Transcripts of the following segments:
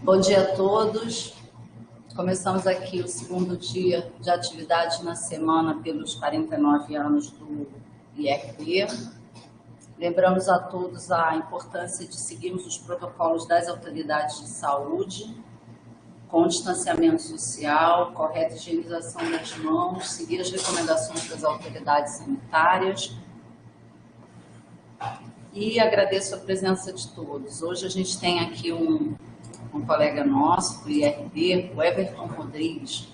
Bom dia a todos. Começamos aqui o segundo dia de atividade na semana pelos 49 anos do IRD. Lembramos a todos a importância de seguirmos os protocolos das autoridades de saúde, com distanciamento social, correta higienização das mãos, seguir as recomendações das autoridades sanitárias. E agradeço a presença de todos. Hoje a gente tem aqui um colega nosso do IRD, o Everton Rodrigues,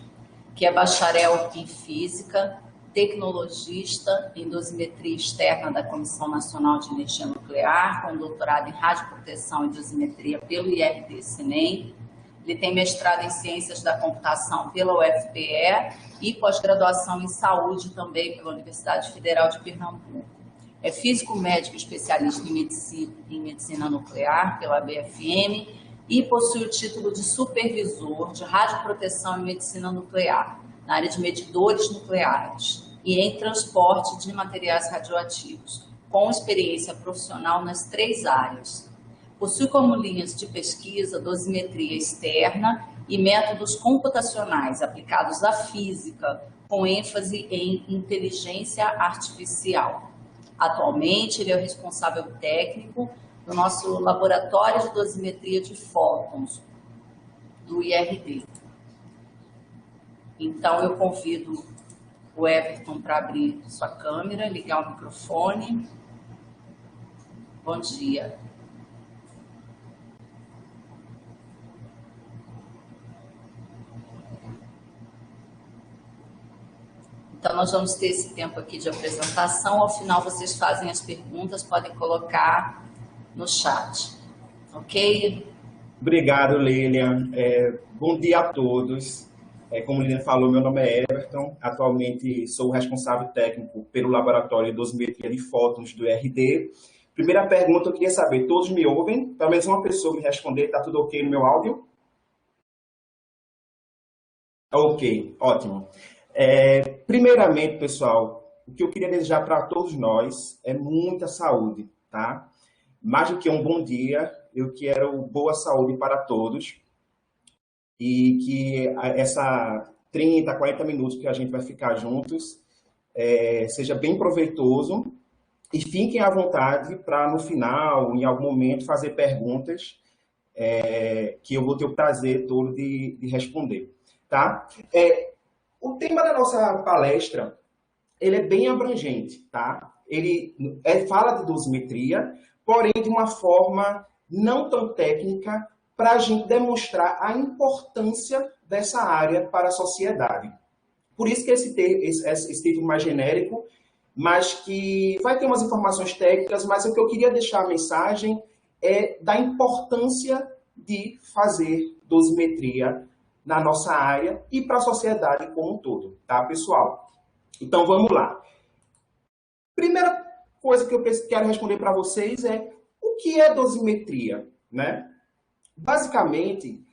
que é bacharel em Física, tecnologista em Dosimetria Externa da Comissão Nacional de Energia Nuclear, com doutorado em Radioproteção e Dosimetria pelo IRD-CNEM. Ele tem mestrado em Ciências da Computação pela UFPE e pós-graduação em Saúde também pela Universidade Federal de Pernambuco. É físico médico especialista em medicina nuclear pela BFM e possui o título de supervisor de radioproteção e medicina nuclear, na área de medidores nucleares e em transporte de materiais radioativos, com experiência profissional nas 3 áreas. Possui como linhas de pesquisa dosimetria externa e métodos computacionais aplicados à física, com ênfase em inteligência artificial. Atualmente, ele é o responsável técnico do nosso laboratório de dosimetria de fótons, do IRD. Então, eu convido o Everton para abrir sua câmera, ligar o microfone. Bom dia. Então, nós vamos ter esse tempo aqui de apresentação. Ao final, vocês fazem as perguntas, podem colocar no chat. Ok? Obrigado, Lilian. Bom dia a todos. Como a Lilian falou, meu nome é Everton. Atualmente, sou o responsável técnico pelo Laboratório de Dosimetria de Fótons do IRD. Primeira pergunta, eu queria saber, todos me ouvem? Pelo menos uma pessoa me responder, está tudo ok no meu áudio? Ok, ótimo. Primeiramente, pessoal, o que eu queria desejar para todos nós é muita saúde, tá? Mais do que um bom dia, eu quero boa saúde para todos e que essa 30, 40 minutos que a gente vai ficar juntos seja bem proveitoso e fiquem à vontade para, no final, em algum momento, fazer perguntas que eu vou ter o prazer todo de responder, tá? O tema da nossa palestra, ele é bem abrangente, tá? Ele fala de dosimetria, porém de uma forma não tão técnica, para a gente demonstrar a importância dessa área para a sociedade. Por isso que esse título mais genérico, mas que vai ter umas informações técnicas, mas o que eu queria deixar a mensagem é da importância de fazer dosimetria na nossa área e para a sociedade como um todo, tá, pessoal? Então, vamos lá. Primeira coisa que eu quero responder para vocês é o que é dosimetria, né? Basicamente,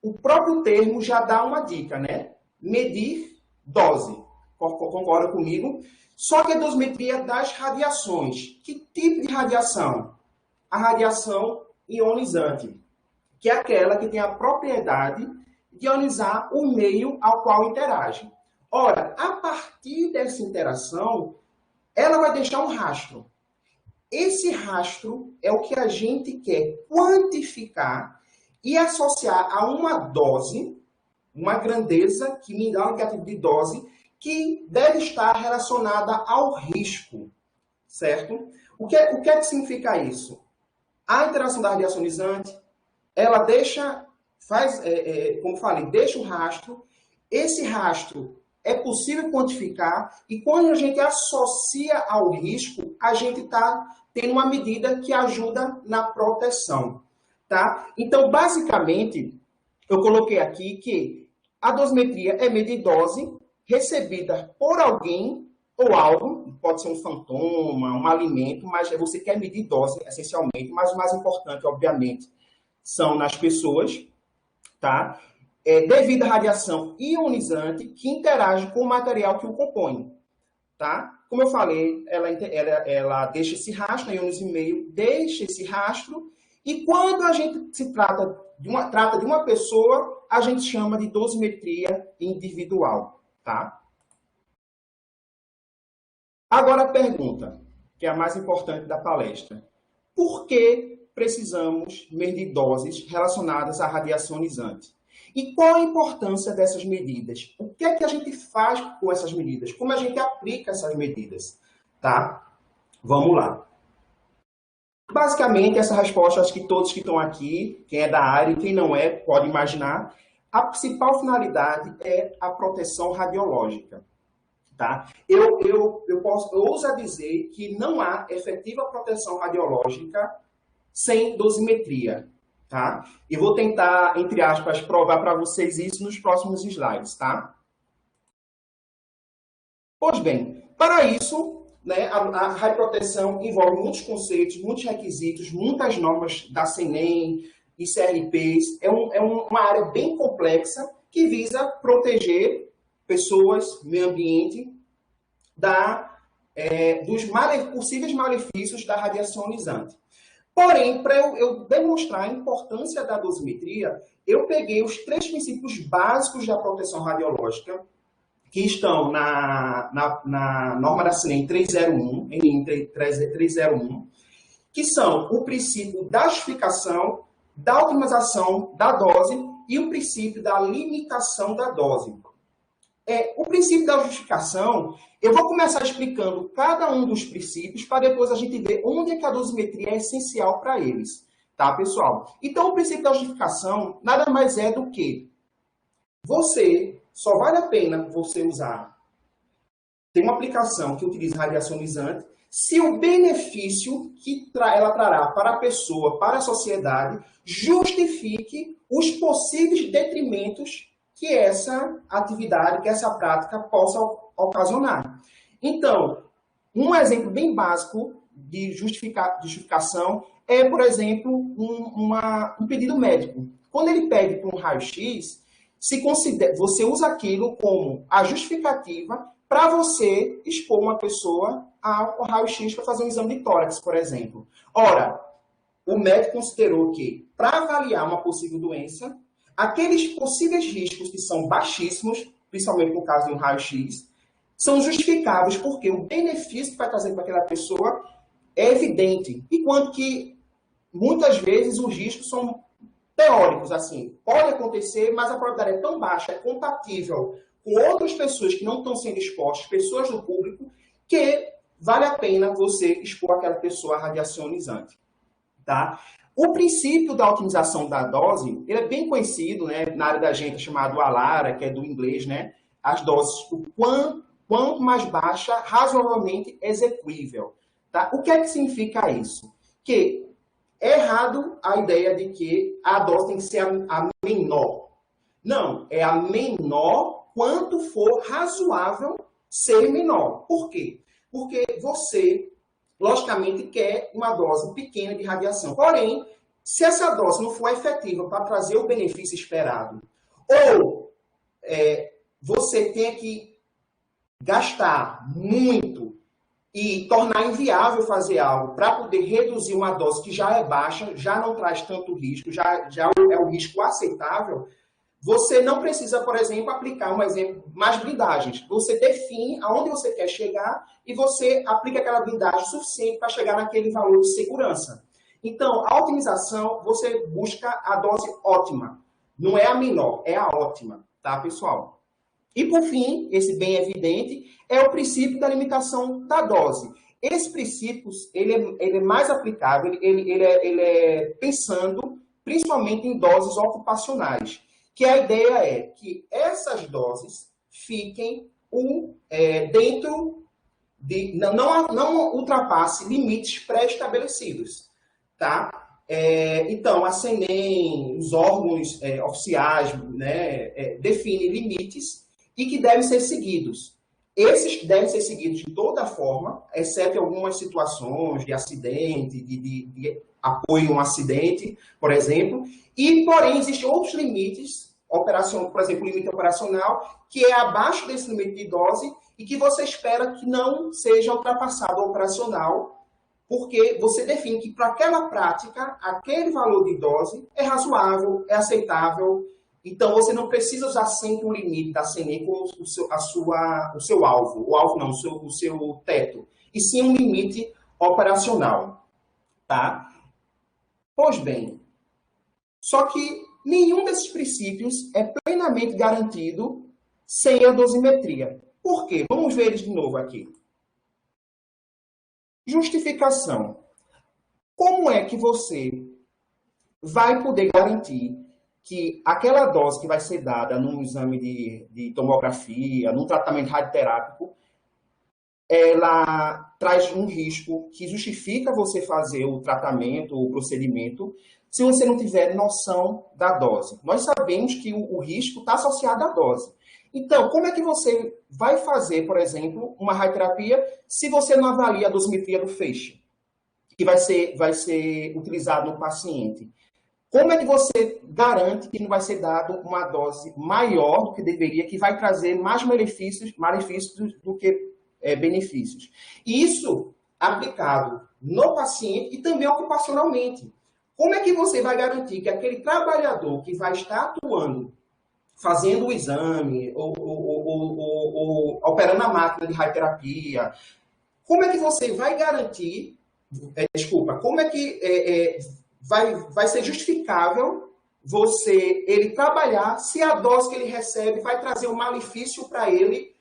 o próprio termo já dá uma dica, né? Medir dose. Concorda comigo? Só que a dosimetria das radiações. Que tipo de radiação? A radiação ionizante, que é aquela que tem a propriedade de ionizar o meio ao qual interage. Ora, a partir dessa interação, ela vai deixar um rastro. Esse rastro é o que a gente quer quantificar e associar a uma dose, uma grandeza, que me dá um indicativo de dose, que deve estar relacionada ao risco, certo? O que é que significa isso? A interação da radiação ionizante, ela deixa, como falei, deixa o rastro. Esse rastro é possível quantificar e quando a gente associa ao risco, a gente está tendo uma medida que ajuda na proteção, tá? Então, basicamente, eu coloquei aqui que a dosimetria é medir dose recebida por alguém ou algo, pode ser um fantoma, um alimento, mas você quer medir dose, essencialmente, mas o mais importante, obviamente, são nas pessoas, tá? Devido à radiação ionizante que interage com o material que o compõe, tá? Como eu falei, ela deixa esse rastro, a íons e meio deixa esse rastro, e quando a gente se trata trata de uma pessoa, a gente chama de dosimetria individual, tá? Agora a pergunta, que é a mais importante da palestra. Por que precisamos medir doses relacionadas à radiação ionizante? E qual a importância dessas medidas? O que é que a gente faz com essas medidas? Como a gente aplica essas medidas? Tá? Vamos lá. Basicamente, essa resposta, acho que todos que estão aqui, quem é da área e quem não é, pode imaginar, a principal finalidade é a proteção radiológica. Tá? Eu ouso dizer que não há efetiva proteção radiológica sem dosimetria. Tá? E vou tentar, entre aspas, provar para vocês isso nos próximos slides. Tá? Pois bem, para isso, né, a radioproteção envolve muitos conceitos, muitos requisitos, muitas normas da CNEM e CRPs. É uma área bem complexa que visa proteger pessoas, meio ambiente, dos possíveis malefícios da radiação ionizante. Porém, para eu demonstrar a importância da dosimetria, eu peguei os 3 princípios básicos da proteção radiológica, que estão na norma da CNEM 301, NN 301, que são o princípio da justificação, da otimização da dose e o princípio da limitação da dose. O princípio da justificação, eu vou começar explicando cada um dos princípios para depois a gente ver onde é que a dosimetria é essencial para eles. Tá, pessoal? Então, o princípio da justificação nada mais é do que só vale a pena você usar, tem uma aplicação que utiliza radiação ionizante, se o benefício que ela trará para a pessoa, para a sociedade, justifique os possíveis detrimentos que essa atividade, que essa prática possa ocasionar. Então, um exemplo bem básico de justificação é, por exemplo, um pedido médico. Quando ele pede para um raio-x, você usa aquilo como a justificativa para você expor uma pessoa ao raio-x para fazer um exame de tórax, por exemplo. Ora, o médico considerou que, para avaliar uma possível doença, aqueles possíveis riscos que são baixíssimos, principalmente no caso de um raio-x, são justificáveis porque o benefício que vai trazer para aquela pessoa é evidente. Enquanto que, muitas vezes, os riscos são teóricos, assim. Pode acontecer, mas a probabilidade é tão baixa, é compatível com outras pessoas que não estão sendo expostas, pessoas do público, que vale a pena você expor aquela pessoa à radiação ionizante. Tá? O princípio da otimização da dose, ele é bem conhecido, né, na área da gente, chamado ALARA, que é do inglês, né? As doses, o quanto mais baixa, razoavelmente execuível. Tá? O que é que significa isso? Que é errado a ideia de que a dose tem que ser a menor. Não, é a menor quanto for razoável ser menor. Por quê? Porque você, logicamente, quer uma dose pequena de radiação. Porém, se essa dose não for efetiva para trazer o benefício esperado, ou você tem que gastar muito e tornar inviável fazer algo para poder reduzir uma dose que já é baixa, já não traz tanto risco, já é um risco aceitável, você não precisa, por exemplo, aplicar mais blindagens. Você define aonde você quer chegar e você aplica aquela blindagem suficiente para chegar naquele valor de segurança. Então, a otimização, você busca a dose ótima. Não é a menor, é a ótima, tá, pessoal? E, por fim, esse bem evidente, é o princípio da limitação da dose. Esse princípio, ele é mais aplicável, ele é pensando principalmente em doses ocupacionais, que a ideia é que essas doses fiquem dentro de... não ultrapasse limites pré-estabelecidos, tá? Então, a CNEM, os órgãos oficiais, né, definem limites e que devem ser seguidos. Esses devem ser seguidos de toda forma, exceto em algumas situações de acidente, de apoio a um acidente, por exemplo. E, porém, existem outros limites, por exemplo, o limite operacional, que é abaixo desse limite de dose e que você espera que não seja ultrapassado o operacional Porque você define que para aquela prática, aquele valor de dose é razoável, é aceitável. Então, você não precisa usar sempre o limite da CNE como o seu alvo. O alvo não, o seu teto. E sim um limite operacional. Tá? Pois bem, só que nenhum desses princípios é plenamente garantido sem a dosimetria. Por quê? Vamos ver eles de novo aqui. Justificação. Como é que você vai poder garantir que aquela dose que vai ser dada num exame de tomografia, num tratamento radioterápico, ela traz um risco que justifica você fazer o tratamento, o procedimento, se você não tiver noção da dose? Nós sabemos que o risco está associado à dose. Então, como é que você vai fazer, por exemplo, uma radioterapia se você não avalia a dosimetria do feixe, que vai ser utilizado no paciente? Como é que você garante que não vai ser dado uma dose maior do que deveria, que vai trazer mais malefícios do que benefícios? E isso aplicado no paciente e também ocupacionalmente. Como é que você vai garantir que aquele trabalhador que vai estar atuando, fazendo o exame, ou operando a máquina de radioterapia, como é que você vai garantir, como é que vai ser justificável ele trabalhar se a dose que ele recebe vai trazer um malefício para ele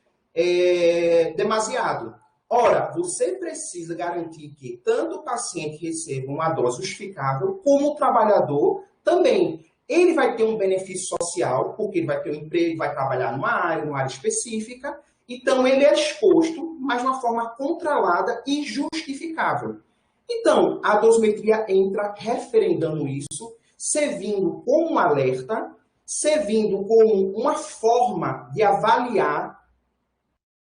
demasiado? Ora, você precisa garantir que tanto o paciente receba uma dose justificável, como o trabalhador também. Ele vai ter um benefício social, porque ele vai ter um emprego, vai trabalhar numa área específica, então ele é exposto, mas de uma forma controlada e justificável. Então, a dosimetria entra referendando isso, servindo como um alerta, servindo como uma forma de avaliar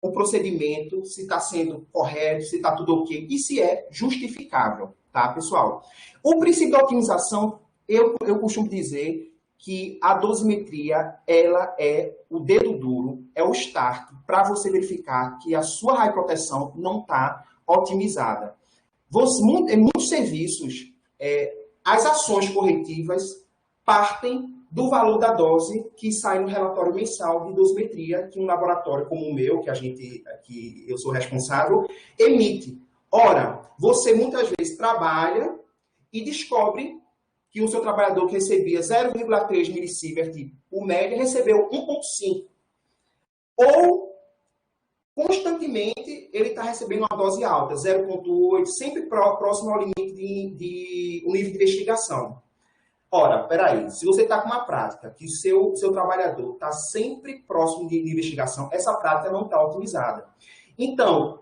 o procedimento, se está sendo correto, se está tudo ok, e se é justificável, tá, pessoal? O princípio da otimização, eu costumo dizer que a dosimetria, ela é o dedo duro, é o start para você verificar que a sua radioproteção não está otimizada. Em muitos serviços, as ações corretivas partem do valor da dose que sai no relatório mensal de dosimetria que um laboratório como o meu, que eu sou responsável, emite. Ora, você muitas vezes trabalha e descobre que o seu trabalhador que recebia 0,3 milisievert por média recebeu 1,5. Ou, constantemente, ele está recebendo uma dose alta, 0,8, sempre próximo ao limite do nível de investigação. Ora, peraí, se você está com uma prática que o seu trabalhador está sempre próximo de investigação, essa prática não está otimizada. Então,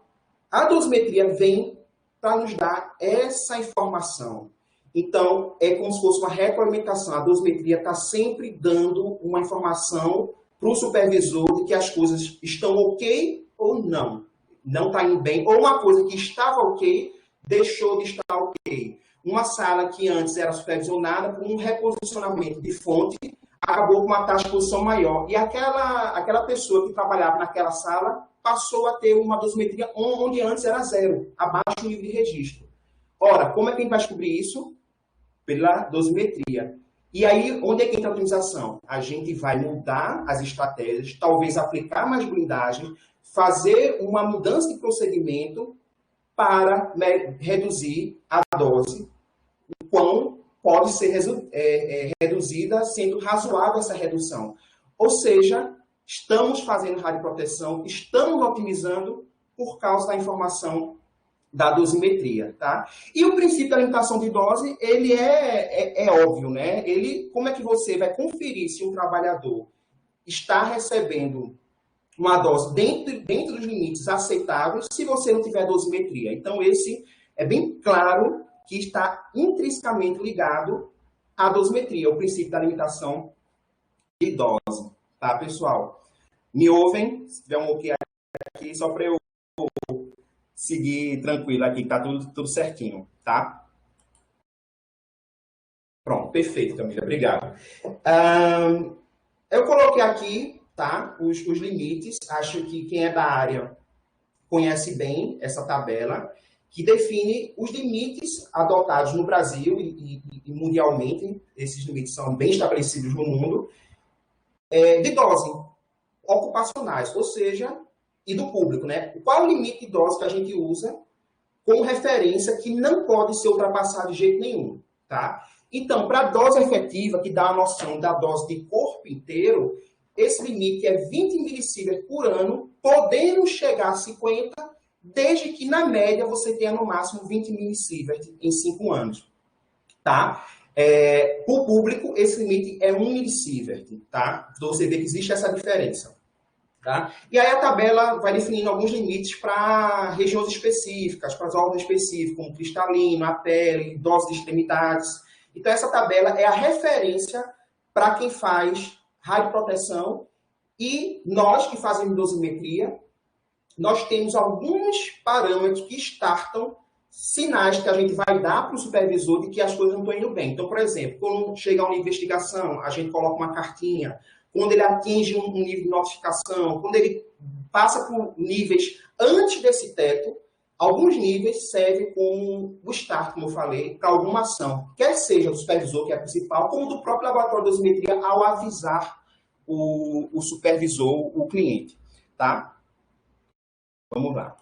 a dosimetria vem para nos dar essa informação. Então, é como se fosse uma retroalimentação. A dosimetria está sempre dando uma informação para o supervisor de que as coisas estão ok ou não. Não está indo bem. Ou uma coisa que estava ok, deixou de estar ok. Uma sala que antes era supervisionada por um reposicionamento de fonte, acabou com uma taxa de exposição maior. E aquela pessoa que trabalhava naquela sala passou a ter uma dosimetria onde antes era 0, abaixo do nível de registro. Ora, como é que a gente vai descobrir isso? Pela dosimetria. E aí, onde é que entra a otimização? A gente vai mudar as estratégias, talvez aplicar mais blindagens, fazer uma mudança de procedimento para reduzir a dose, o quão pode ser reduzida, sendo razoável essa redução. Ou seja, estamos fazendo radioproteção, estamos otimizando por causa da informação da dosimetria, tá? E o princípio da limitação de dose, ele é óbvio, né? Como é que você vai conferir se um trabalhador está recebendo uma dose dentro dos limites aceitáveis se você não tiver dosimetria? Então, esse é bem claro que está intrinsecamente ligado à dosimetria, o princípio da limitação de dose, tá, pessoal? Me ouvem? Se tiver um ok aqui, só para eu seguir tranquilo aqui, que tá tudo certinho, tá? Pronto, perfeito, Camila, obrigado. Eu coloquei aqui, tá, os limites, acho que quem é da área conhece bem essa tabela, que define os limites adotados no Brasil e mundialmente, esses limites são bem estabelecidos no mundo, de dose ocupacionais, ou seja, e do público, né? Qual o limite de dose que a gente usa como referência que não pode ser ultrapassado de jeito nenhum, tá? Então, para a dose efetiva, que dá a noção da dose de corpo inteiro, esse limite é 20 milisievert por ano, podendo chegar a 50, desde que, na média, você tenha no máximo 20 milisievert em 5 anos, tá? Para o público, esse limite é 1 milisievert, tá? Então, você vê que existe essa diferença. Tá? E aí a tabela vai definindo alguns limites para regiões específicas, para as órgãos específicos, como cristalino, a pele, dose de extremidades. Então essa tabela é a referência para quem faz radioproteção e nós que fazemos dosimetria, nós temos alguns parâmetros que startam sinais que a gente vai dar para o supervisor de que as coisas não estão indo bem. Então, por exemplo, quando chega a uma investigação, a gente coloca uma cartinha. Quando ele atinge um nível de notificação, quando ele passa por níveis antes desse teto, alguns níveis servem como o start, como eu falei, para alguma ação. Quer seja do supervisor, que é a principal, como do próprio laboratório de dosimetria ao avisar o supervisor, o cliente. Tá? Vamos lá.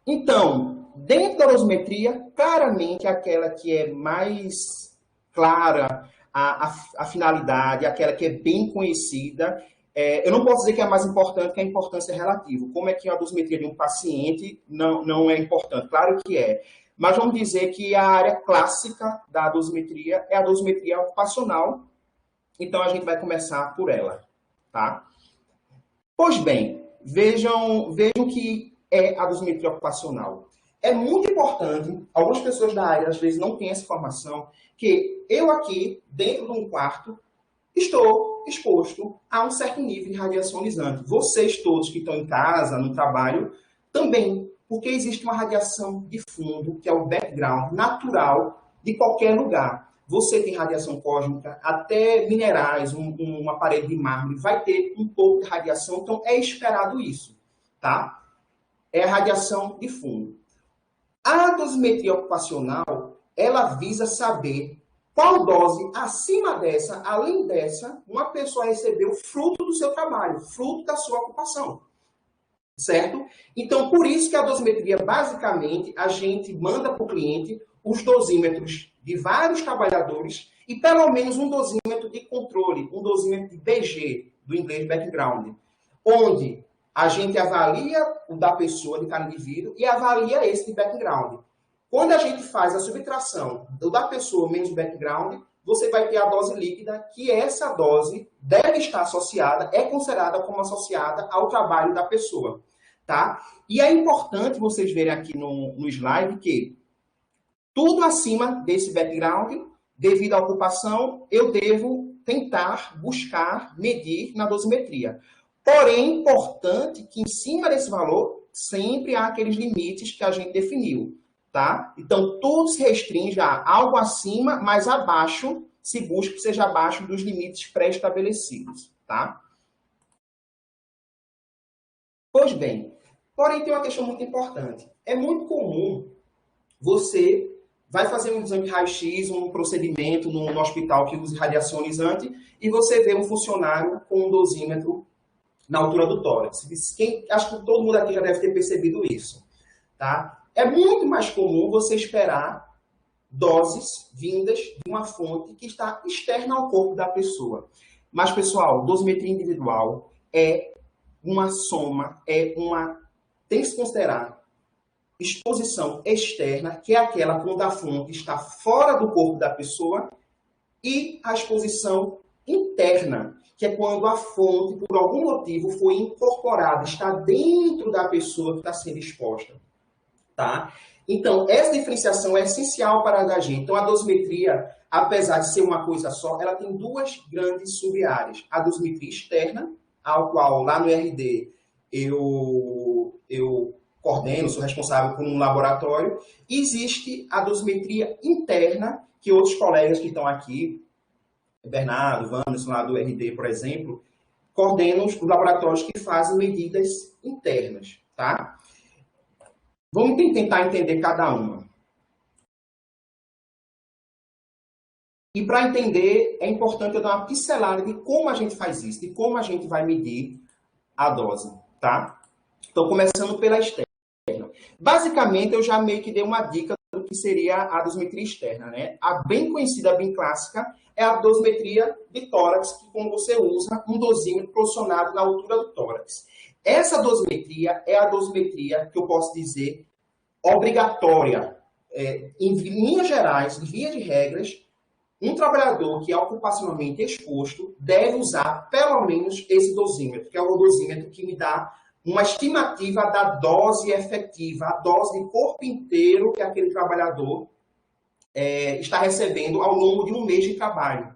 Então, dentro da dosimetria, claramente aquela que é mais clara, a finalidade, aquela que é bem conhecida, eu não posso dizer que é a mais importante, que a importância é relativa. Como é que a dosimetria de um paciente não é importante? Claro que é. Mas vamos dizer que a área clássica da dosimetria é a dosimetria ocupacional. Então, a gente vai começar por ela. Tá? Pois bem, vejam que é a dosimetria ocupacional. É muito importante, algumas pessoas da área às vezes não têm essa informação, que eu aqui, dentro de um quarto, estou exposto a um certo nível de radiação ionizante. Vocês todos que estão em casa, no trabalho, também, porque existe uma radiação de fundo, que é o background natural de qualquer lugar. Você tem radiação cósmica, até minerais, uma parede de mármore vai ter um pouco de radiação, então é esperado isso, tá? É a radiação de fundo. A dosimetria ocupacional, ela visa saber qual dose, acima dessa, além dessa, uma pessoa recebeu fruto do seu trabalho, fruto da sua ocupação. Certo? Então, por isso que a dosimetria, basicamente, a gente manda para o cliente os dosímetros de vários trabalhadores e pelo menos um dosímetro de controle, um dosímetro de BG, do inglês background, onde a gente avalia o da pessoa, de cada indivíduo, e avalia esse de background. Quando a gente faz a subtração do da pessoa menos background, você vai ter a dose líquida, que essa dose deve estar associada, é considerada como associada ao trabalho da pessoa. Tá? E é importante vocês verem aqui no slide que tudo acima desse background, devido à ocupação, eu devo tentar, buscar, medir na dosimetria. Porém, é importante que em cima desse valor, sempre há aqueles limites que a gente definiu, tá? Então, tudo se restringe a algo acima, mas abaixo, se busca que seja abaixo dos limites pré-estabelecidos, tá? Pois bem, porém tem uma questão muito importante. É muito comum você vai fazer um exame de raio-x, um procedimento no hospital que use radiação ionizante, e você vê um funcionário com um dosímetro na altura do tórax. Acho que todo mundo aqui já deve ter percebido isso. Tá? É muito mais comum você esperar doses vindas de uma fonte que está externa ao corpo da pessoa. Mas, pessoal, dosimetria individual é uma soma, tem que se considerar exposição externa, que é aquela quando a fonte está fora do corpo da pessoa, e a exposição interna, que é quando a fonte, por algum motivo, foi incorporada, está dentro da pessoa que está sendo exposta. Tá? Então, essa diferenciação é essencial para a HG. Então, a dosimetria, apesar de ser uma coisa só, ela tem duas grandes sub-áreas. A dosimetria externa, ao qual, lá no RD, eu coordeno, sou responsável por um laboratório. E existe a dosimetria interna, que outros colegas que estão aqui, Bernardo, Wanderson, lá do RD, por exemplo, coordenam os laboratórios que fazem medidas internas, tá? Vamos tentar entender cada uma. E para entender, é importante eu dar uma pincelada de como a gente faz isso, de como a gente vai medir a dose, tá? Então, começando pela externa. Basicamente, eu já meio que dei uma dica do que seria a dosimetria externa, né? A bem conhecida, bem clássica, é a dosimetria de tórax, que quando você usa um dosímetro posicionado na altura do tórax. Essa dosimetria é a dosimetria que eu posso dizer obrigatória. Em linhas gerais, em via de regras, um trabalhador que é ocupacionalmente exposto deve usar pelo menos esse dosímetro, que é o dosímetro que me dá uma estimativa da dose efetiva, a dose de corpo inteiro que aquele trabalhador está recebendo ao longo de um mês de trabalho.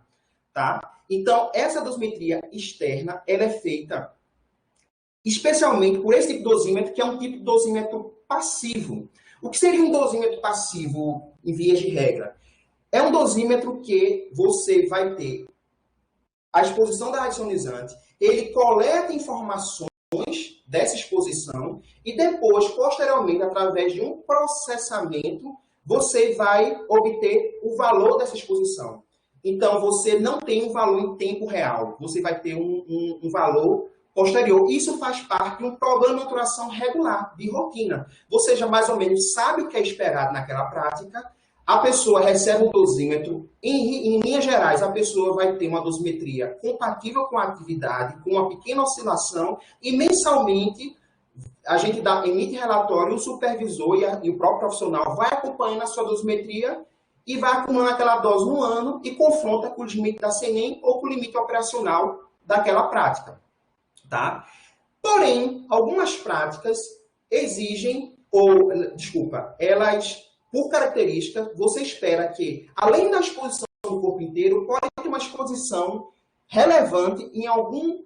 Tá? Então, essa dosimetria externa ela é feita especialmente por esse tipo de dosímetro, que é um tipo de dosímetro passivo. O que seria um dosímetro passivo em vias de regra? É um dosímetro que você vai ter a exposição da radiosonizante, ele coleta informações dessa exposição e depois, posteriormente, através de um processamento, você vai obter o valor dessa exposição. Então, você não tem um valor em tempo real, você vai ter um valor posterior. Isso faz parte de um programa de maturação regular, de rotina. Você já mais ou menos sabe o que é esperado naquela prática. A pessoa recebe um dosímetro, em linhas gerais, a pessoa vai ter uma dosimetria compatível com a atividade, com uma pequena oscilação, e mensalmente a gente emite relatório, o supervisor e o próprio profissional vai acompanhando a sua dosimetria e vai acumulando aquela dose no ano e confronta com o limite da CNEM ou com o limite operacional daquela prática. Tá? Porém, algumas práticas exigem, elas, por característica, você espera que, além da exposição do corpo inteiro, pode ter uma exposição relevante em algum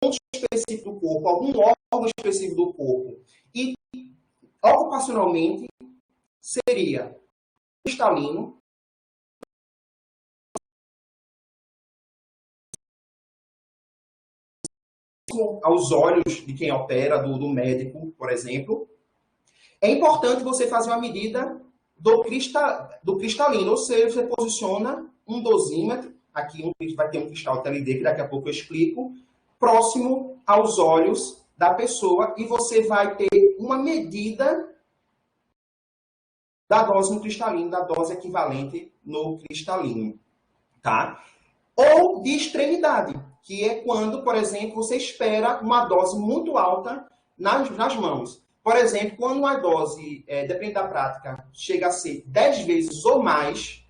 ponto específico do corpo, algum órgão específico do corpo. E, ocupacionalmente, seria cristalino, aos olhos de quem opera, do médico, por exemplo. É importante você fazer uma medida do cristalino, ou seja, você posiciona um dosímetro, aqui vai ter um cristal TLD, que daqui a pouco eu explico, próximo aos olhos da pessoa, e você vai ter uma medida da dose no cristalino, da dose equivalente no cristalino. Tá? Ou de extremidade, que é quando, por exemplo, você espera uma dose muito alta nas mãos. Por exemplo, quando uma dose, dependendo da prática, chega a ser 10 vezes ou mais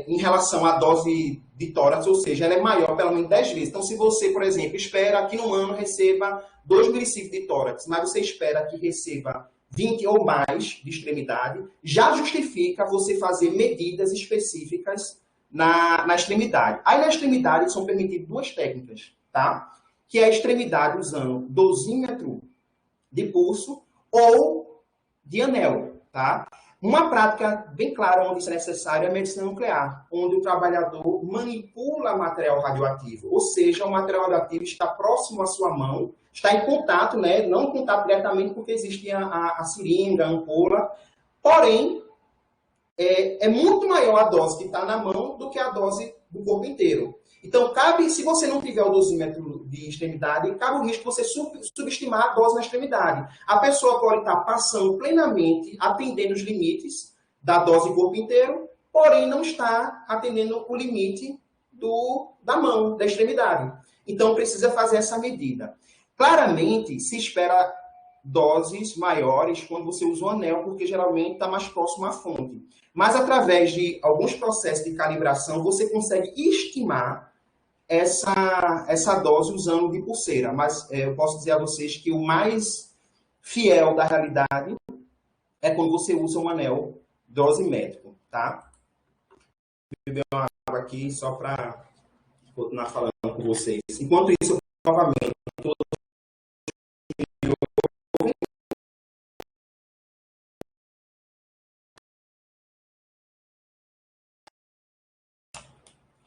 em relação à dose de tórax, ou seja, ela é maior pelo menos 10 vezes. Então, se você, por exemplo, espera que no ano receba 2 milicitos de tórax, mas você espera que receba 20 ou mais de extremidade, já justifica você fazer medidas específicas na extremidade. Aí na extremidade são permitidas duas técnicas, tá? Que é a extremidade usando dosímetro de pulso ou de anel, tá? Uma prática bem clara onde isso é necessário é a medicina nuclear, onde o trabalhador manipula material radioativo, ou seja, o material radioativo está próximo à sua mão, está em contato, né? Não em contato diretamente porque existe a seringa, a ampola, porém, é muito maior a dose que está na mão do que a dose do corpo inteiro. Então, se você não tiver o dosímetro de extremidade, cabe o risco de você subestimar a dose na extremidade. A pessoa pode estar passando plenamente, atendendo os limites da dose do corpo inteiro, porém não está atendendo o limite da mão, da extremidade. Então, precisa fazer essa medida. Claramente, se espera doses maiores quando você usa o anel, porque geralmente está mais próximo à fonte. Mas, através de alguns processos de calibração, você consegue estimar essa dose usando de pulseira. Mas eu posso dizer a vocês que o mais fiel da realidade é quando você usa um anel dosimétrico, tá? Vou beber uma água aqui só para continuar falando com vocês. Enquanto isso, novamente,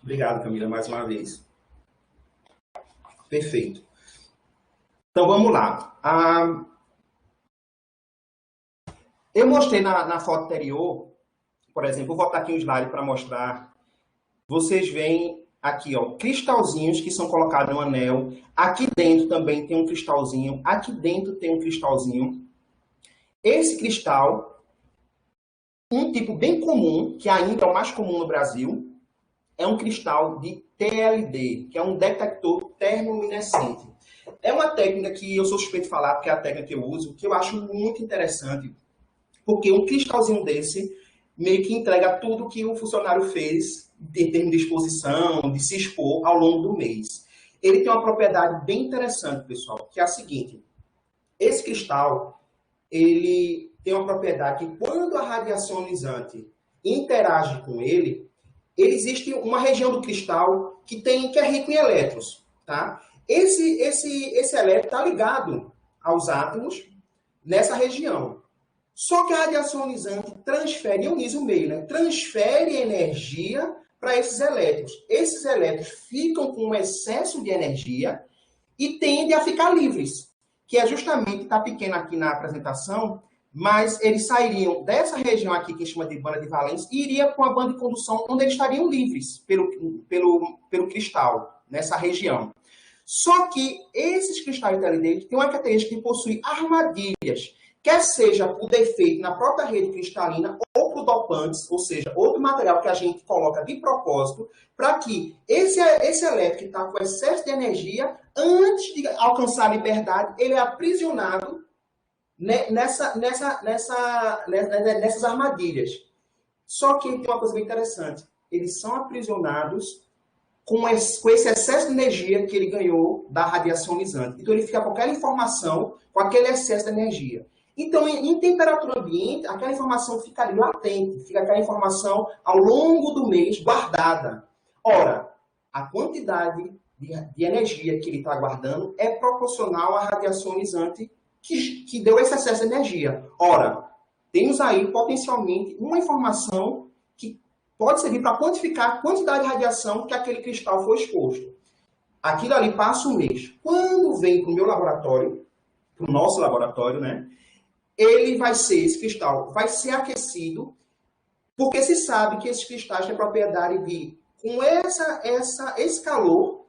obrigado, Camila, mais uma vez. Perfeito. Então, vamos lá. Eu mostrei na foto anterior, por exemplo, vou botar aqui um slide para mostrar. Vocês veem aqui, ó, cristalzinhos que são colocados no anel. Aqui dentro também tem um cristalzinho. Aqui dentro tem um cristalzinho. Esse cristal, um tipo bem comum, que ainda é o mais comum no Brasil, é um cristal de TLD, que é um detector termoluminescente. É uma técnica que eu sou suspeito de falar, porque é a técnica que eu uso, que eu acho muito interessante, porque um cristalzinho desse meio que entrega tudo que o funcionário fez em termos de exposição, de se expor ao longo do mês. Ele tem uma propriedade bem interessante, pessoal, que é a seguinte. Esse cristal, ele tem uma propriedade que quando a radiação ionizante interage com ele, existe uma região do cristal que é rico em elétrons, tá? Esse elétron está ligado aos átomos nessa região. Só que a radiação ionizante ioniza o meio, né? Transfere energia para esses elétrons. Esses elétrons ficam com um excesso de energia e tendem a ficar livres, que é justamente, está pequeno aqui na apresentação, mas eles sairiam dessa região aqui, que chama de banda de valência, e iria com a banda de condução, onde eles estariam livres pelo cristal, nessa região. Só que esses cristais TLD têm uma característica de possuir armadilhas, quer seja por defeito na própria rede cristalina ou por dopantes, ou seja, outro material que a gente coloca de propósito, para que esse elétron que está com excesso de energia, antes de alcançar a liberdade, ele é aprisionado nessas armadilhas. Só que tem uma coisa bem interessante. Eles são aprisionados com esse excesso de energia que ele ganhou da radiação ionizante. Então, ele fica com aquela informação, com aquele excesso de energia. Então, em temperatura ambiente, aquela informação fica ali latente, fica aquela informação ao longo do mês guardada. Ora, a quantidade de energia que ele está guardando é proporcional à radiação ionizante que deu esse excesso de energia. Ora, temos aí potencialmente uma informação que pode servir para quantificar a quantidade de radiação que aquele cristal foi exposto. Aquilo ali passa um mês. Quando vem para o meu laboratório, para o nosso laboratório, né? Esse cristal vai ser aquecido, porque se sabe que esses cristais têm a propriedade de, com esse calor,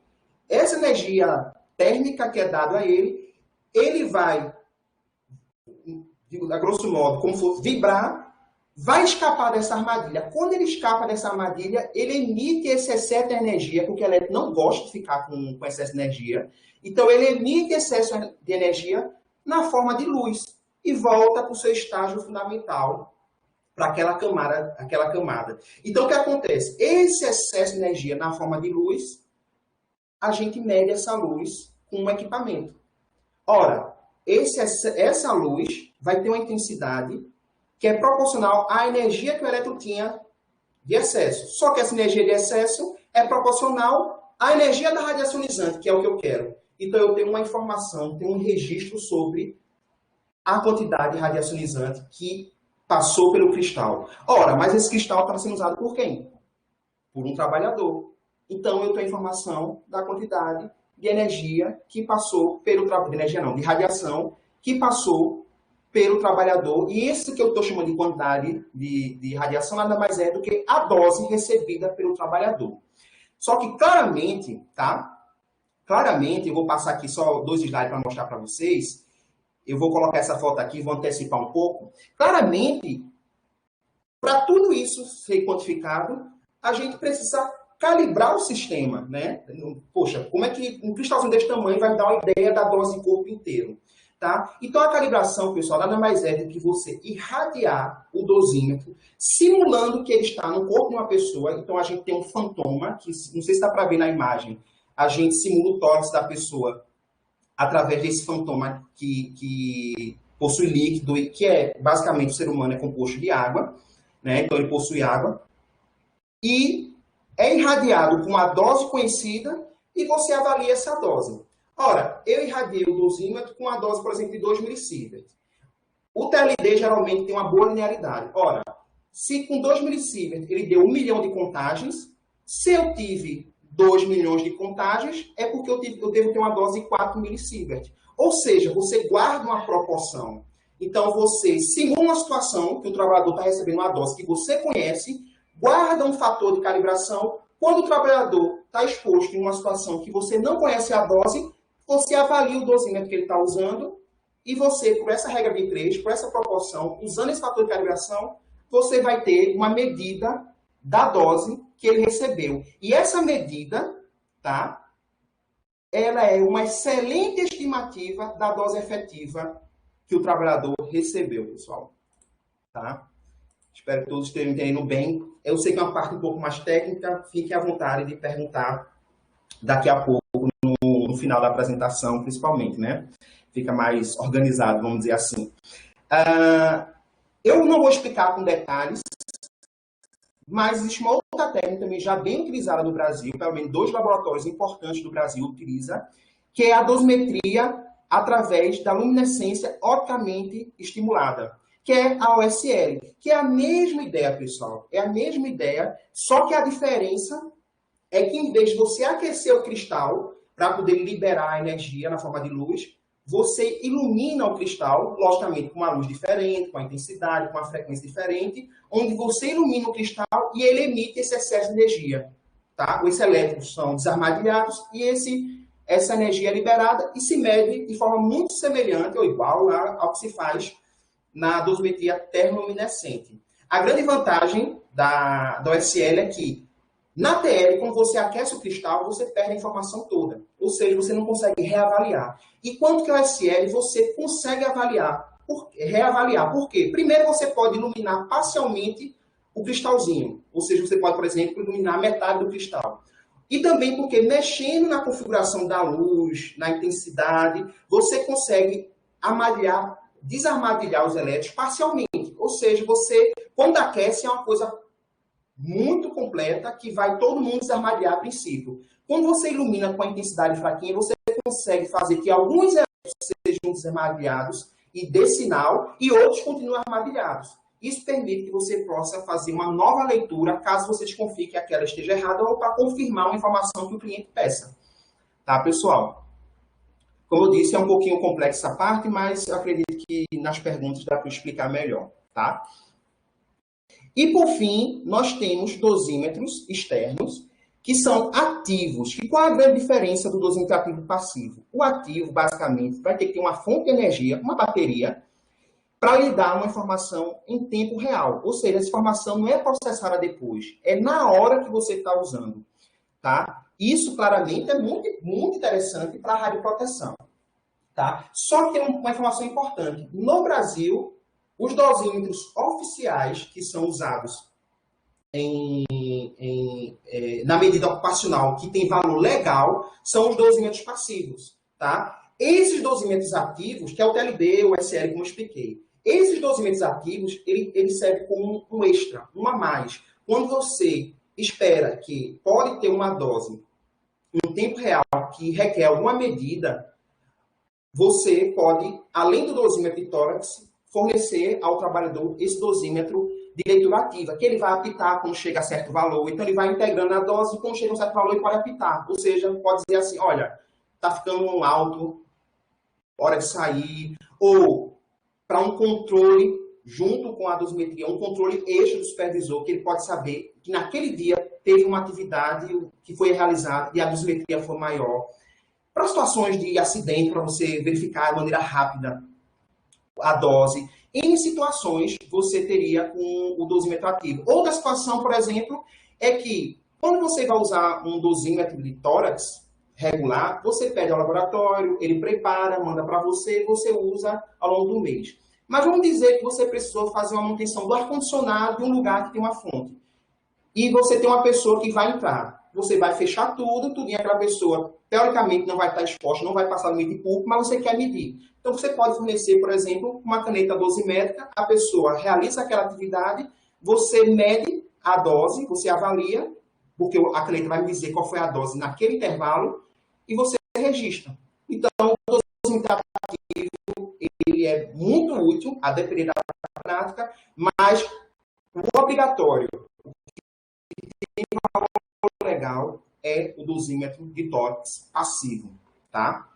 essa energia térmica que é dada a ele vai, a grosso modo, como for, vibrar, vai escapar dessa armadilha. Quando ele escapa dessa armadilha, ele emite esse excesso de energia, porque o elétron não gosta de ficar com excesso de energia. Então, ele emite excesso de energia na forma de luz e volta para o seu estágio fundamental, para aquela camada. Então, o que acontece? Esse excesso de energia na forma de luz, a gente mede essa luz com um equipamento. Ora, essa luz vai ter uma intensidade que é proporcional à energia que o elétron tinha de excesso. Só que essa energia de excesso é proporcional à energia da radiação ionizante, que é o que eu quero. Então, eu tenho uma informação, tenho um registro sobre a quantidade de radiação ionizante que passou pelo cristal. Ora, mas esse cristal está sendo usado por quem? Por um trabalhador. Então, eu tenho a informação da quantidade de energia que passou pelo de radiação que passou pelo trabalhador. E isso que eu estou chamando de quantidade de radiação nada mais é do que a dose recebida pelo trabalhador. Só que claramente, tá? Claramente, eu vou passar aqui só 2 slides para mostrar para vocês. Eu vou colocar essa foto aqui, vou antecipar um pouco. Claramente, para tudo isso ser quantificado, a gente precisa calibrar o sistema, né? Poxa, como é que um cristalzinho desse tamanho vai me dar uma ideia da dose de corpo inteiro, tá? Então, a calibração, pessoal, nada mais é do que você irradiar o dosímetro, simulando que ele está no corpo de uma pessoa. Então, a gente tem um fantoma, que não sei se dá para ver na imagem, a gente simula o tórax da pessoa através desse fantoma que possui líquido, e que é, basicamente, o ser humano é composto de água, né? Então, ele possui água, e é irradiado com uma dose conhecida, e você avalia essa dose. Ora, eu irradiei o dosímetro com uma dose, por exemplo, de 2 milisievert. O TLD geralmente tem uma boa linearidade. Ora, se com 2 milisievert ele deu 1 milhão de contagens, se eu tive 2 milhões de contagens, é porque eu devo ter uma dose de 4 milisievert. Ou seja, você guarda uma proporção. Então, você simula uma situação que o trabalhador está recebendo uma dose que você conhece, guarda um fator de calibração. Quando o trabalhador está exposto em uma situação que você não conhece a dose, você avalia o dosímetro que ele está usando e você, por essa regra de 3, por essa proporção, usando esse fator de calibração, você vai ter uma medida da dose que ele recebeu. E essa medida, tá? Ela é uma excelente estimativa da dose efetiva que o trabalhador recebeu, pessoal. Tá? Espero que todos estejam entendendo bem. Eu sei que é uma parte um pouco mais técnica, fique à vontade de perguntar daqui a pouco, no final da apresentação, principalmente, né? Fica mais organizado, vamos dizer assim. Eu não vou explicar com detalhes, mas existe uma outra técnica também já bem utilizada no Brasil, pelo menos 2 laboratórios importantes do Brasil utilizam, que é a dosimetria através da luminescência opticamente estimulada, que é a OSL, que é a mesma ideia, pessoal. É a mesma ideia, só que a diferença é que em vez de você aquecer o cristal para poder liberar a energia na forma de luz, você ilumina o cristal, logicamente com uma luz diferente, com a intensidade, com uma frequência diferente, onde você ilumina o cristal e ele emite esse excesso de energia. Tá? Esses elétrons são desarmadilhados e essa energia é liberada e se mede de forma muito semelhante ou igual ao que se faz na dosimetria termoluminescente. A grande vantagem da OSL é que, na TL, quando você aquece o cristal, você perde a informação toda. Ou seja, você não consegue reavaliar. E quanto que é o OSL, você consegue reavaliar. Por quê? Primeiro, você pode iluminar parcialmente o cristalzinho. Ou seja, você pode, por exemplo, iluminar metade do cristal. E também porque, mexendo na configuração da luz, na intensidade, você consegue desarmadilhar os elétrons parcialmente. Ou seja, você, quando aquece, é uma coisa muito completa que vai todo mundo desarmadilhar a princípio. Quando você ilumina com a intensidade fraquinha, você consegue fazer que alguns elétrons sejam desarmadilhados e dê sinal e outros continuem armadilhados. Isso permite que você possa fazer uma nova leitura caso você desconfie que aquela esteja errada ou para confirmar uma informação que o cliente peça. Tá, pessoal? Como eu disse, é um pouquinho complexa essa parte, mas eu acredito que nas perguntas dá para explicar melhor, tá? E, por fim, nós temos dosímetros externos, que são ativos. E qual a grande diferença do dosímetro ativo e passivo? O ativo, basicamente, vai ter que ter uma fonte de energia, uma bateria, para lhe dar uma informação em tempo real. Ou seja, essa informação não é processada depois, é na hora que você está usando. Tá? Isso, claramente, é muito, muito interessante para a radioproteção. Tá? Só que tem uma informação importante. No Brasil, os dosímetros oficiais que são usados na medida ocupacional, que tem valor legal, são os dosímetros passivos. Tá? Esses dosímetros ativos, que é o TLB, o SL, como eu expliquei, esses dosímetros ativos, ele serve como um extra, um a mais. Quando você espera que pode ter uma dose em tempo real que requer alguma medida, você pode, além do dosímetro de tórax, fornecer ao trabalhador esse dosímetro de leitura ativa, que ele vai apitar quando chega a certo valor. Então, ele vai integrando a dose e quando chega a um certo valor, ele pode apitar. Ou seja, pode dizer assim, olha, está ficando alto, hora de sair. Ou, para um controle, junto com a dosimetria, um controle extra do supervisor, que ele pode saber que naquele dia teve uma atividade que foi realizada e a dosimetria foi maior. Para situações de acidente, para você verificar de maneira rápida a dose. Em situações, você teria com o dosímetro ativo. Outra situação, por exemplo, é que quando você vai usar um dosímetro de tórax regular, você pede ao laboratório, ele prepara, manda para você, você usa ao longo do mês. Mas vamos dizer que você precisou fazer uma manutenção do ar-condicionado de um lugar que tem uma fonte. E você tem uma pessoa que vai entrar. Você vai fechar tudo e aquela pessoa, teoricamente, não vai estar exposta, não vai passar no limite público, mas você quer medir. Então, você pode fornecer, por exemplo, uma caneta dosimétrica, a pessoa realiza aquela atividade, você mede a dose, você avalia, porque a caneta vai me dizer qual foi a dose naquele intervalo, e você registra. Então, o dosimetro ativo, ele é muito útil, a depender da prática, mas o obrigatório, legal é o dosímetro de tórax passivo, tá?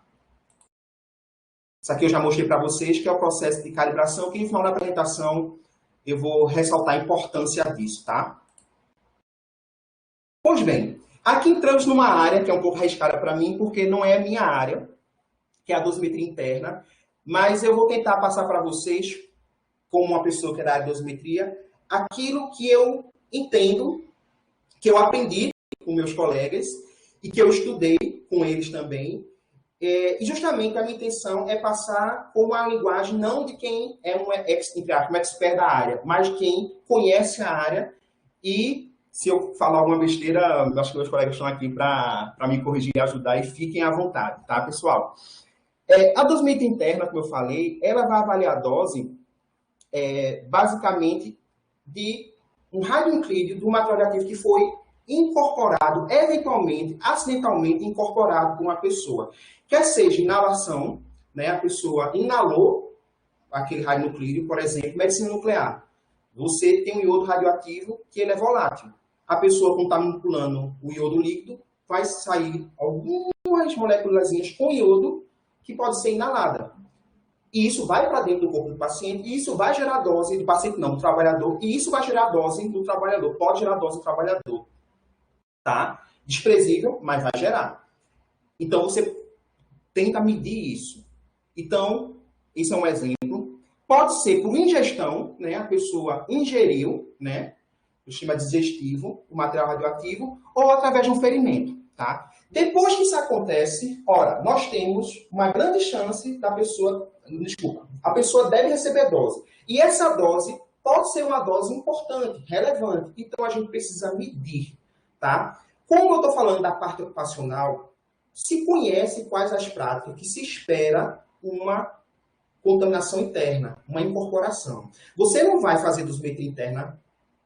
Isso aqui eu já mostrei para vocês, que é o processo de calibração, que no final da apresentação eu vou ressaltar a importância disso, tá? Pois bem, aqui entramos numa área que é um pouco arriscada para mim, porque não é a minha área, que é a dosimetria interna, mas eu vou tentar passar para vocês, como uma pessoa que é da área de dosimetria, aquilo que eu entendo, que eu aprendi com meus colegas e que eu estudei com eles também. E justamente a minha intenção é passar com uma linguagem não de quem é um expert da área, mas de quem conhece a área. E se eu falar alguma besteira, acho que meus colegas estão aqui para me corrigir e ajudar, e fiquem à vontade, tá, pessoal? A dosimetria interna, como eu falei, ela vai avaliar a dose basicamente de um radionuclídeo do material radioativo que foi incorporado, eventualmente, acidentalmente incorporado por uma pessoa. Quer seja inalação, né, a pessoa inalou aquele radionuclídeo, por exemplo, medicina nuclear. Você tem um iodo radioativo que ele é volátil. A pessoa, quando está manipulando o iodo líquido, vai sair algumas moléculas com iodo que pode ser inalada. E isso vai para dentro do corpo do paciente, e isso vai gerar dose do paciente, não, do trabalhador, e isso vai gerar dose do trabalhador, pode gerar dose do trabalhador. Tá? Desprezível, mas vai gerar. Então, você tenta medir isso. Então, isso é um exemplo. Pode ser por ingestão, né? A pessoa ingeriu, né? O sistema digestivo, o material radioativo, ou através de um ferimento, tá? Depois que isso acontece, ora, nós temos uma grande chance da pessoa, a pessoa deve receber dose. E essa dose pode ser uma dose importante, relevante. Então, a gente precisa medir, tá? Como eu estou falando da parte ocupacional, se conhece quais as práticas que se espera uma contaminação interna, uma incorporação. Você não vai fazer dosimetria interna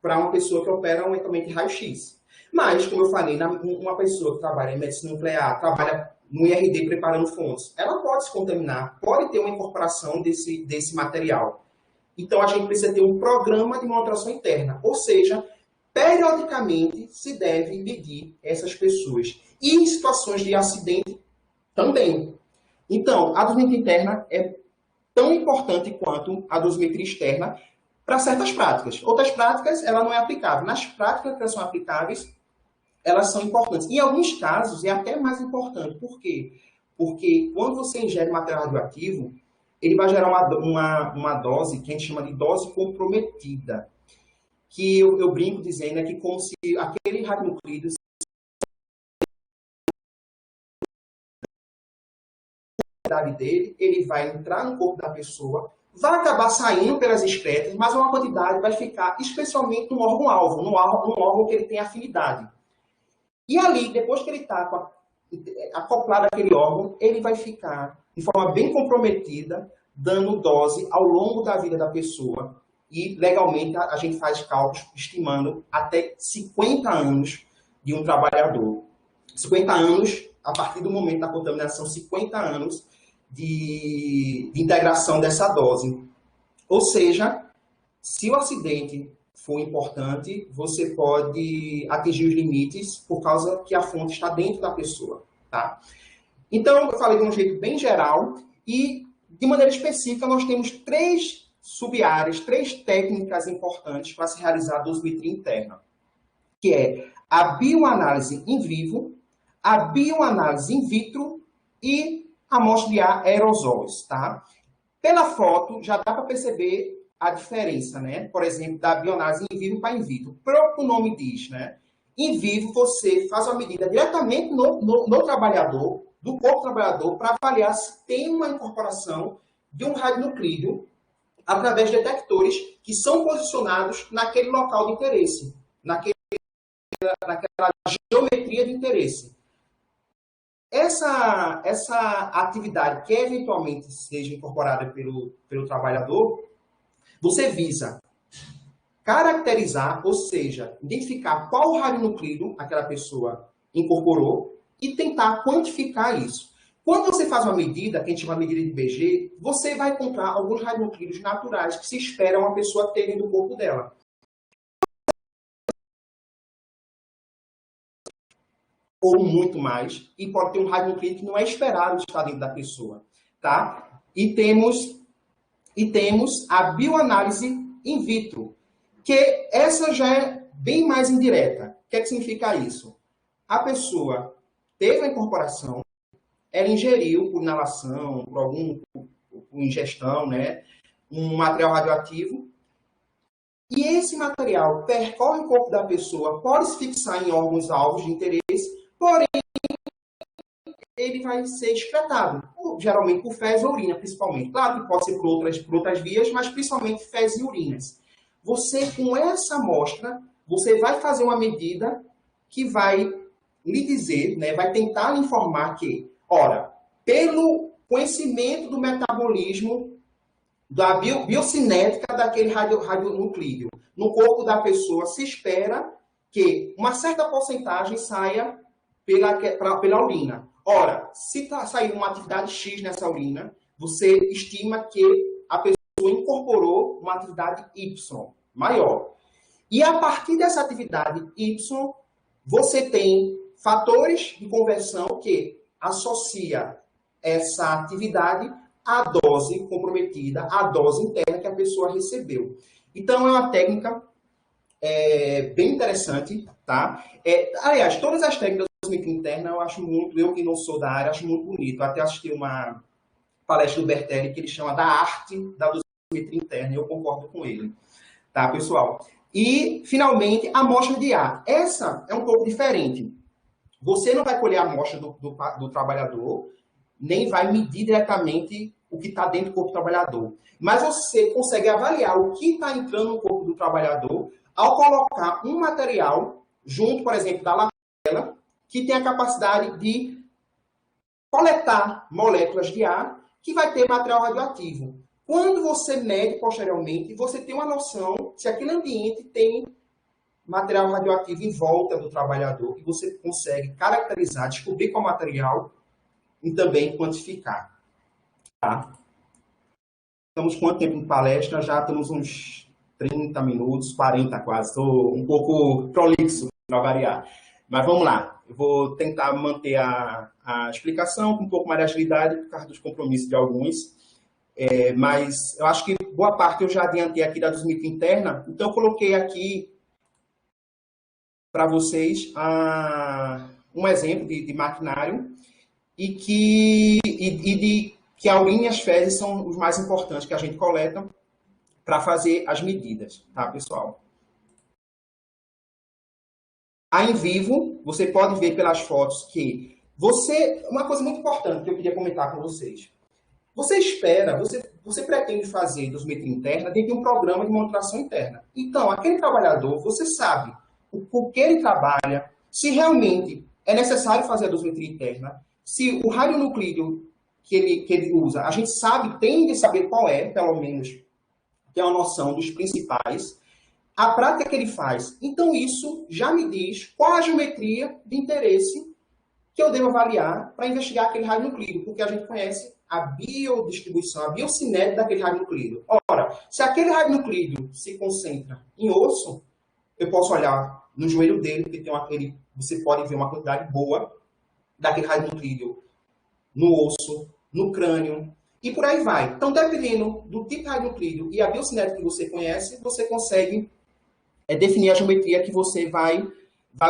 para uma pessoa que opera um equipamento de raio-x. Mas, como eu falei, uma pessoa que trabalha em medicina nuclear, trabalha no IRD preparando fontes, ela pode se contaminar, pode ter uma incorporação desse material. Então, a gente precisa ter um programa de monitoração interna, ou seja, periodicamente se deve medir essas pessoas. E em situações de acidente também. Então, a dosimetria interna é tão importante quanto a dosimetria externa para certas práticas. Outras práticas, ela não é aplicável. Nas práticas que são aplicáveis, elas são importantes. Em alguns casos, é até mais importante. Por quê? Porque quando você ingere material radioativo, ele vai gerar uma dose que a gente chama de dose comprometida. Que eu brinco dizendo é que como se aquele radionuclídeo dele, ele vai entrar no corpo da pessoa, vai acabar saindo pelas excretas, mas uma quantidade vai ficar especialmente no órgão-alvo, no órgão que ele tem afinidade. E ali, depois que ele está acoplado àquele órgão, ele vai ficar de forma bem comprometida, dando dose ao longo da vida da pessoa. E, legalmente, a gente faz cálculos estimando até 50 anos de um trabalhador. 50 anos, a partir do momento da contaminação, 50 anos de integração dessa dose. Ou seja, se o acidente for importante, você pode atingir os limites por causa que a fonte está dentro da pessoa. Tá? Então, eu falei de um jeito bem geral e, de maneira específica, nós temos 3 sub-áreas, 3 técnicas importantes para se realizar a dosimetria interna, que é a bioanálise in vivo, a bioanálise in vitro e a amostra de ar aerosóis, tá? Pela foto, já dá para perceber a diferença, né? Por exemplo, da bioanálise in vivo para in vitro. O próprio nome diz, né? In vivo, você faz uma medida diretamente no trabalhador, do corpo do trabalhador, para avaliar se tem uma incorporação de um radionuclídeo através de detectores que são posicionados naquele local de interesse, naquela geometria de interesse. Essa atividade que eventualmente seja incorporada pelo trabalhador, você visa caracterizar, ou seja, identificar qual radionuclídeo aquela pessoa incorporou e tentar quantificar isso. Quando você faz uma medida, que a gente chama de medida de BG, você vai encontrar alguns radionuclídeos naturais que se espera uma pessoa ter dentro do corpo dela. Ou muito mais, e pode ter um radionuclídeo que não é esperado estar dentro da pessoa, tá? E temos a bioanálise in vitro, que essa já é bem mais indireta. O que é que significa isso? A pessoa teve a incorporação, ela ingeriu por inalação, por ingestão, né, um material radioativo, e esse material percorre o corpo da pessoa, pode se fixar em órgãos-alvos de interesse, porém, ele vai ser excretado, geralmente por fezes ou urina, principalmente. Claro que pode ser por outras vias, mas principalmente fezes e urinas. Você, com essa amostra, você vai fazer uma medida que vai lhe dizer, né, vai tentar lhe informar que, ora, pelo conhecimento do metabolismo, da biocinética daquele radionuclídeo, no corpo da pessoa, se espera que uma certa porcentagem saia pela urina. Ora, se sair uma atividade X nessa urina, você estima que a pessoa incorporou uma atividade Y maior. E a partir dessa atividade Y, você tem fatores de conversão que associa essa atividade à dose comprometida, à dose interna que a pessoa recebeu. Então, é uma técnica bem interessante, tá? Aliás, todas as técnicas de dosimetria interna eu acho muito, eu que não sou da área, acho muito bonito. Eu até assisti uma palestra do Bertelli que ele chama da arte da dosimetria interna, e eu concordo com ele, tá, pessoal? E, finalmente, a amostra de ar. Essa é um pouco diferente. Você não vai colher a amostra do trabalhador, nem vai medir diretamente o que está dentro do corpo do trabalhador. Mas você consegue avaliar o que está entrando no corpo do trabalhador ao colocar um material junto, por exemplo, da lapela, que tem a capacidade de coletar moléculas de ar que vai ter material radioativo. Quando você mede posteriormente, você tem uma noção se aquele ambiente tem material radioativo em volta do trabalhador, que você consegue caracterizar, descobrir qual material e também quantificar. Tá? Estamos quanto tempo em palestra? Já estamos uns 30 minutos, 40 quase. Estou um pouco prolixo para variar. Mas vamos lá. Eu vou tentar manter a explicação com um pouco mais de agilidade, por causa dos compromissos de alguns. Mas eu acho que boa parte eu já adiantei aqui da dosimetria interna. Então, eu coloquei aqui para vocês um exemplo de maquinário e que a urina e as fezes são os mais importantes que a gente coleta para fazer as medidas, tá, pessoal? A in vivo, você pode ver pelas fotos que uma coisa muito importante que eu queria comentar com vocês. Você pretende fazer dosimetria interna dentro de um programa de monitoração interna. Então, aquele trabalhador, você sabe o que ele trabalha, se realmente é necessário fazer a dosimetria interna, se o radionuclídeo que ele usa, a gente sabe, tem de saber qual é, pelo menos, ter uma noção dos principais, a prática que ele faz. Então, isso já me diz qual a geometria de interesse que eu devo avaliar para investigar aquele radionuclídeo, porque a gente conhece a biodistribuição, a biocinética daquele radionuclídeo. Ora, se aquele radionuclídeo se concentra em osso, eu posso olhar no joelho dele, porque você pode ver uma quantidade boa daquele radionuclídeo no osso, no crânio, e por aí vai. Então, dependendo do tipo de radionuclídeo e a biocinética que você conhece, você consegue definir a geometria que você vai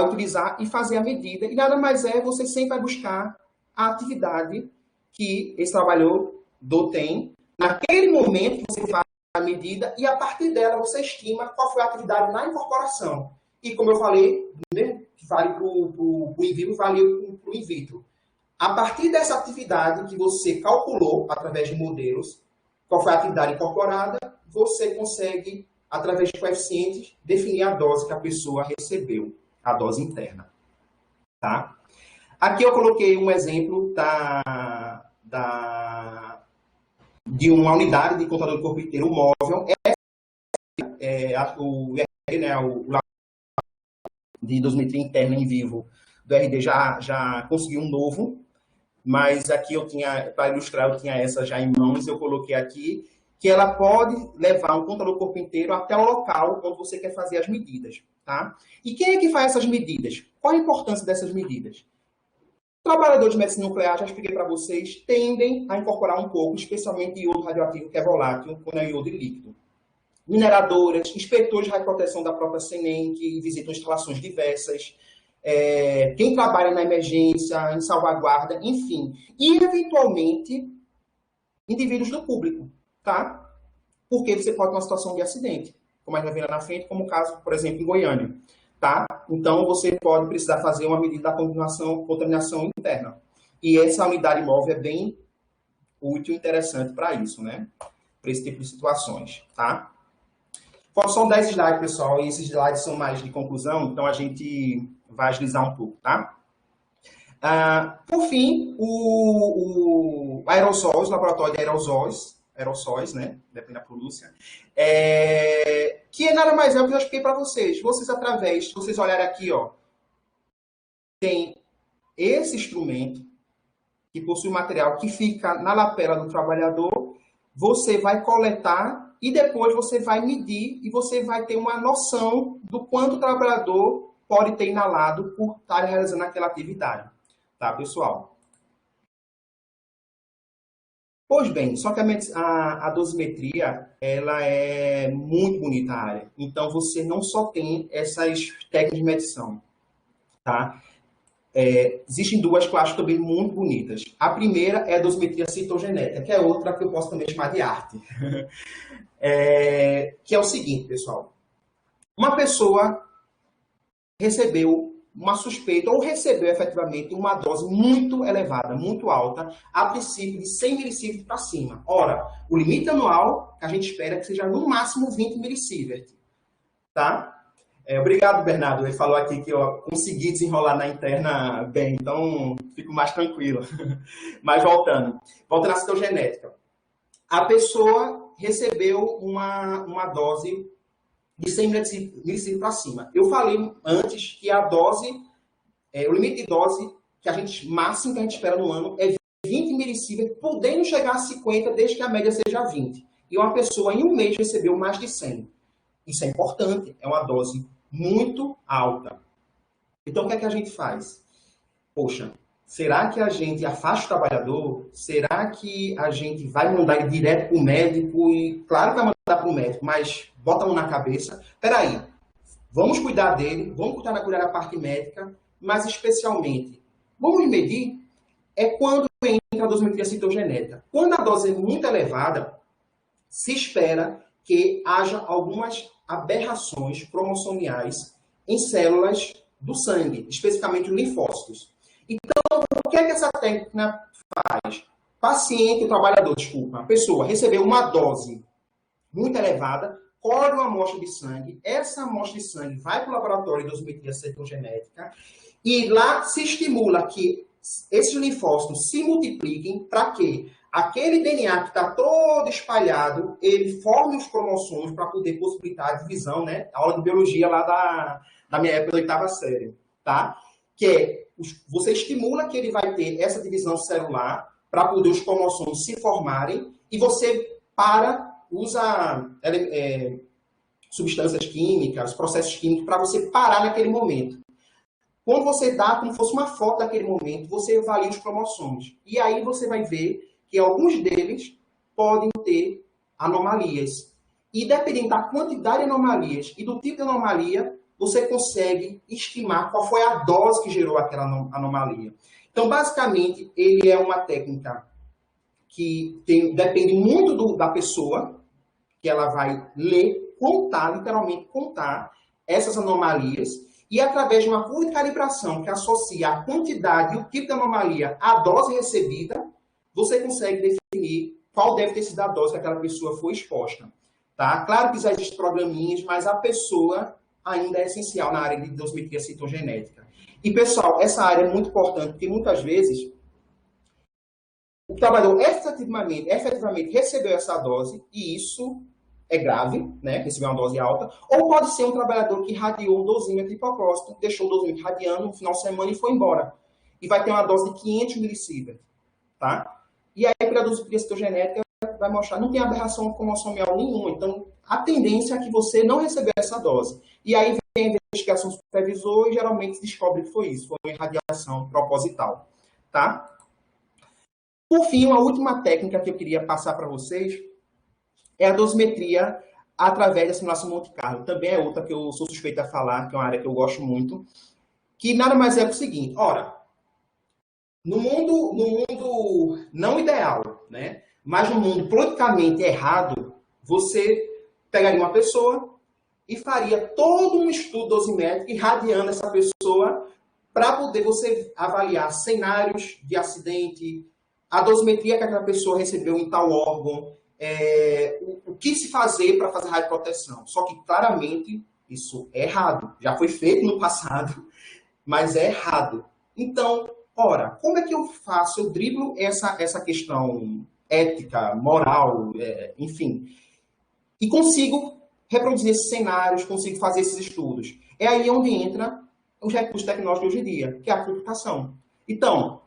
utilizar e fazer a medida. E nada mais você sempre vai buscar a atividade que esse trabalhador tem. Naquele momento que você faz a medida e a partir dela você estima qual foi a atividade na incorporação. E como eu falei, né, vale para o in vivo, vale para o in vitro. A partir dessa atividade que você calculou através de modelos, qual foi a atividade incorporada, você consegue, através de coeficientes, definir a dose que a pessoa recebeu, a dose interna. Tá? Aqui eu coloquei um exemplo de uma unidade de contador de corpo inteiro móvel. O IRD, né, o de dosimetria interna em vivo do RD já conseguiu um novo, mas aqui para ilustrar, eu tinha essa já em mãos, eu coloquei aqui, que ela pode levar um contador do corpo inteiro até o local onde você quer fazer as medidas. Tá? E quem é que faz essas medidas? Qual a importância dessas medidas? Trabalhadores de medicina nuclear, já expliquei para vocês, tendem a incorporar um pouco, especialmente iodo radioativo, que é volátil, quando é iodo líquido. Mineradoras, inspetores de radioproteção da própria Senem, que visitam instalações diversas, quem trabalha na emergência, em salvaguarda, enfim. E, eventualmente, indivíduos do público, tá? Porque você pode ter uma situação de acidente, como a gente vai ver lá na frente, como o caso, por exemplo, em Goiânia, tá? Então, você pode precisar fazer uma medida da contaminação interna. E essa unidade móvel é bem útil e interessante para isso, né? Para esse tipo de situações, tá? São 10 slides, pessoal, e esses slides são mais de conclusão, então a gente vai agilizar um pouco, tá? Por fim, o aerossóis, o laboratório de aerossóis, né? Depende da pronúncia, que nada mais é o que eu expliquei para vocês. Se vocês olharem aqui, ó, tem esse instrumento que possui material que fica na lapela do trabalhador, você vai coletar e depois você vai medir e você vai ter uma noção do quanto o trabalhador pode ter inalado por estar realizando aquela atividade. Tá, pessoal? Pois bem, só que a dosimetria, ela é muito bonita a área. Então, você não só tem essas técnicas de medição, tá? Existem duas que eu acho também muito bonitas. A primeira é a dosimetria citogenética, que é outra que eu posso também chamar de arte. Que é o seguinte, pessoal. Uma pessoa recebeu uma suspeita ou recebeu efetivamente uma dose muito elevada, muito alta, a princípio de 100 milisievert para cima. Ora, o limite anual que a gente espera que seja no máximo 20 milisievert, tá? Obrigado, Bernardo. Ele falou aqui que eu consegui desenrolar na interna bem, então fico mais tranquilo. Mas voltando à citogenética. A pessoa recebeu uma dose de 100 milisievert para cima. Eu falei antes que a dose, o limite de dose máximo que a gente espera no ano é 20 milisievert, podendo chegar a 50, desde que a média seja 20. E uma pessoa em um mês recebeu mais de 100. Isso é importante, é uma dose muito alta. Então, o que é que a gente faz? Poxa, será que a gente afasta o trabalhador? Será que a gente vai mandar ele direto para o médico? E claro que vai mandar para o médico, mas bota a mão na cabeça. Peraí, vamos cuidar dele, vamos cuidar da parte médica, mas especialmente, vamos medir quando entra a dosimetria citogenética. Quando a dose é muito elevada, se espera que haja algumas aberrações cromossomiais em células do sangue, especificamente os linfócitos. Então, o que é que essa técnica faz? A pessoa recebeu uma dose muito elevada, colhe uma amostra de sangue, essa amostra de sangue vai para o laboratório de dosimetria citogenética e lá se estimula que esses linfócitos se multipliquem para quê? Aquele DNA que está todo espalhado, ele forme os cromossomos para poder possibilitar a divisão, né? A aula de biologia lá da minha época da oitava série, tá? Você estimula que ele vai ter essa divisão celular para poder os cromossomos se formarem e você usa substâncias químicas, processos químicos para você parar naquele momento. Quando você dá como fosse uma foto daquele momento, você avalia os cromossomos. E aí você vai ver que alguns deles podem ter anomalias. E dependendo da quantidade de anomalias e do tipo de anomalia, você consegue estimar qual foi a dose que gerou aquela anomalia. Então, basicamente, ele é uma técnica que depende muito da pessoa, que ela vai ler, literalmente contar essas anomalias, e através de uma curva de calibração que associa a quantidade e o tipo de anomalia à dose recebida, você consegue definir qual deve ter sido a dose que aquela pessoa foi exposta. Tá? Claro que já existem programinhas, mas a pessoa ainda é essencial na área de dosimetria citogenética. E, pessoal, essa área é muito importante, porque muitas vezes o trabalhador efetivamente recebeu essa dose, e isso é grave, né? Recebeu uma dose alta, ou pode ser um trabalhador que irradiou o dosímetro de propósito, deixou o dosímetro irradiando no final de semana e foi embora. E vai ter uma dose de 500 milisievert, tá? E aí, pela dosimetria citogenética, vai mostrar que não tem aberração cromossomial nenhuma. Então, a tendência é que você não recebeu essa dose. E aí vem a investigação do supervisor e geralmente se descobre que foi isso, foi uma irradiação proposital. tá? Por fim, uma última técnica que eu queria passar para vocês é a dosimetria através da simulação Monte Carlo. Também é outra que eu sou suspeito a falar, que é uma área que eu gosto muito, que nada mais é que o seguinte, ora, no mundo não ideal, né? Mas no mundo politicamente errado, você pegaria uma pessoa e faria todo um estudo dosimétrico irradiando essa pessoa para poder você avaliar cenários de acidente, a dosimetria que aquela pessoa recebeu em tal órgão, o que se fazer para fazer radioproteção. Só que, claramente, isso é errado. Já foi feito no passado, mas é errado. Então, ora, como é que eu faço? Eu driblo essa questão ética, moral, enfim, e consigo reproduzir esses cenários, consigo fazer esses estudos. É aí onde entra os recursos tecnológicos de hoje em dia, que é a computação. Então,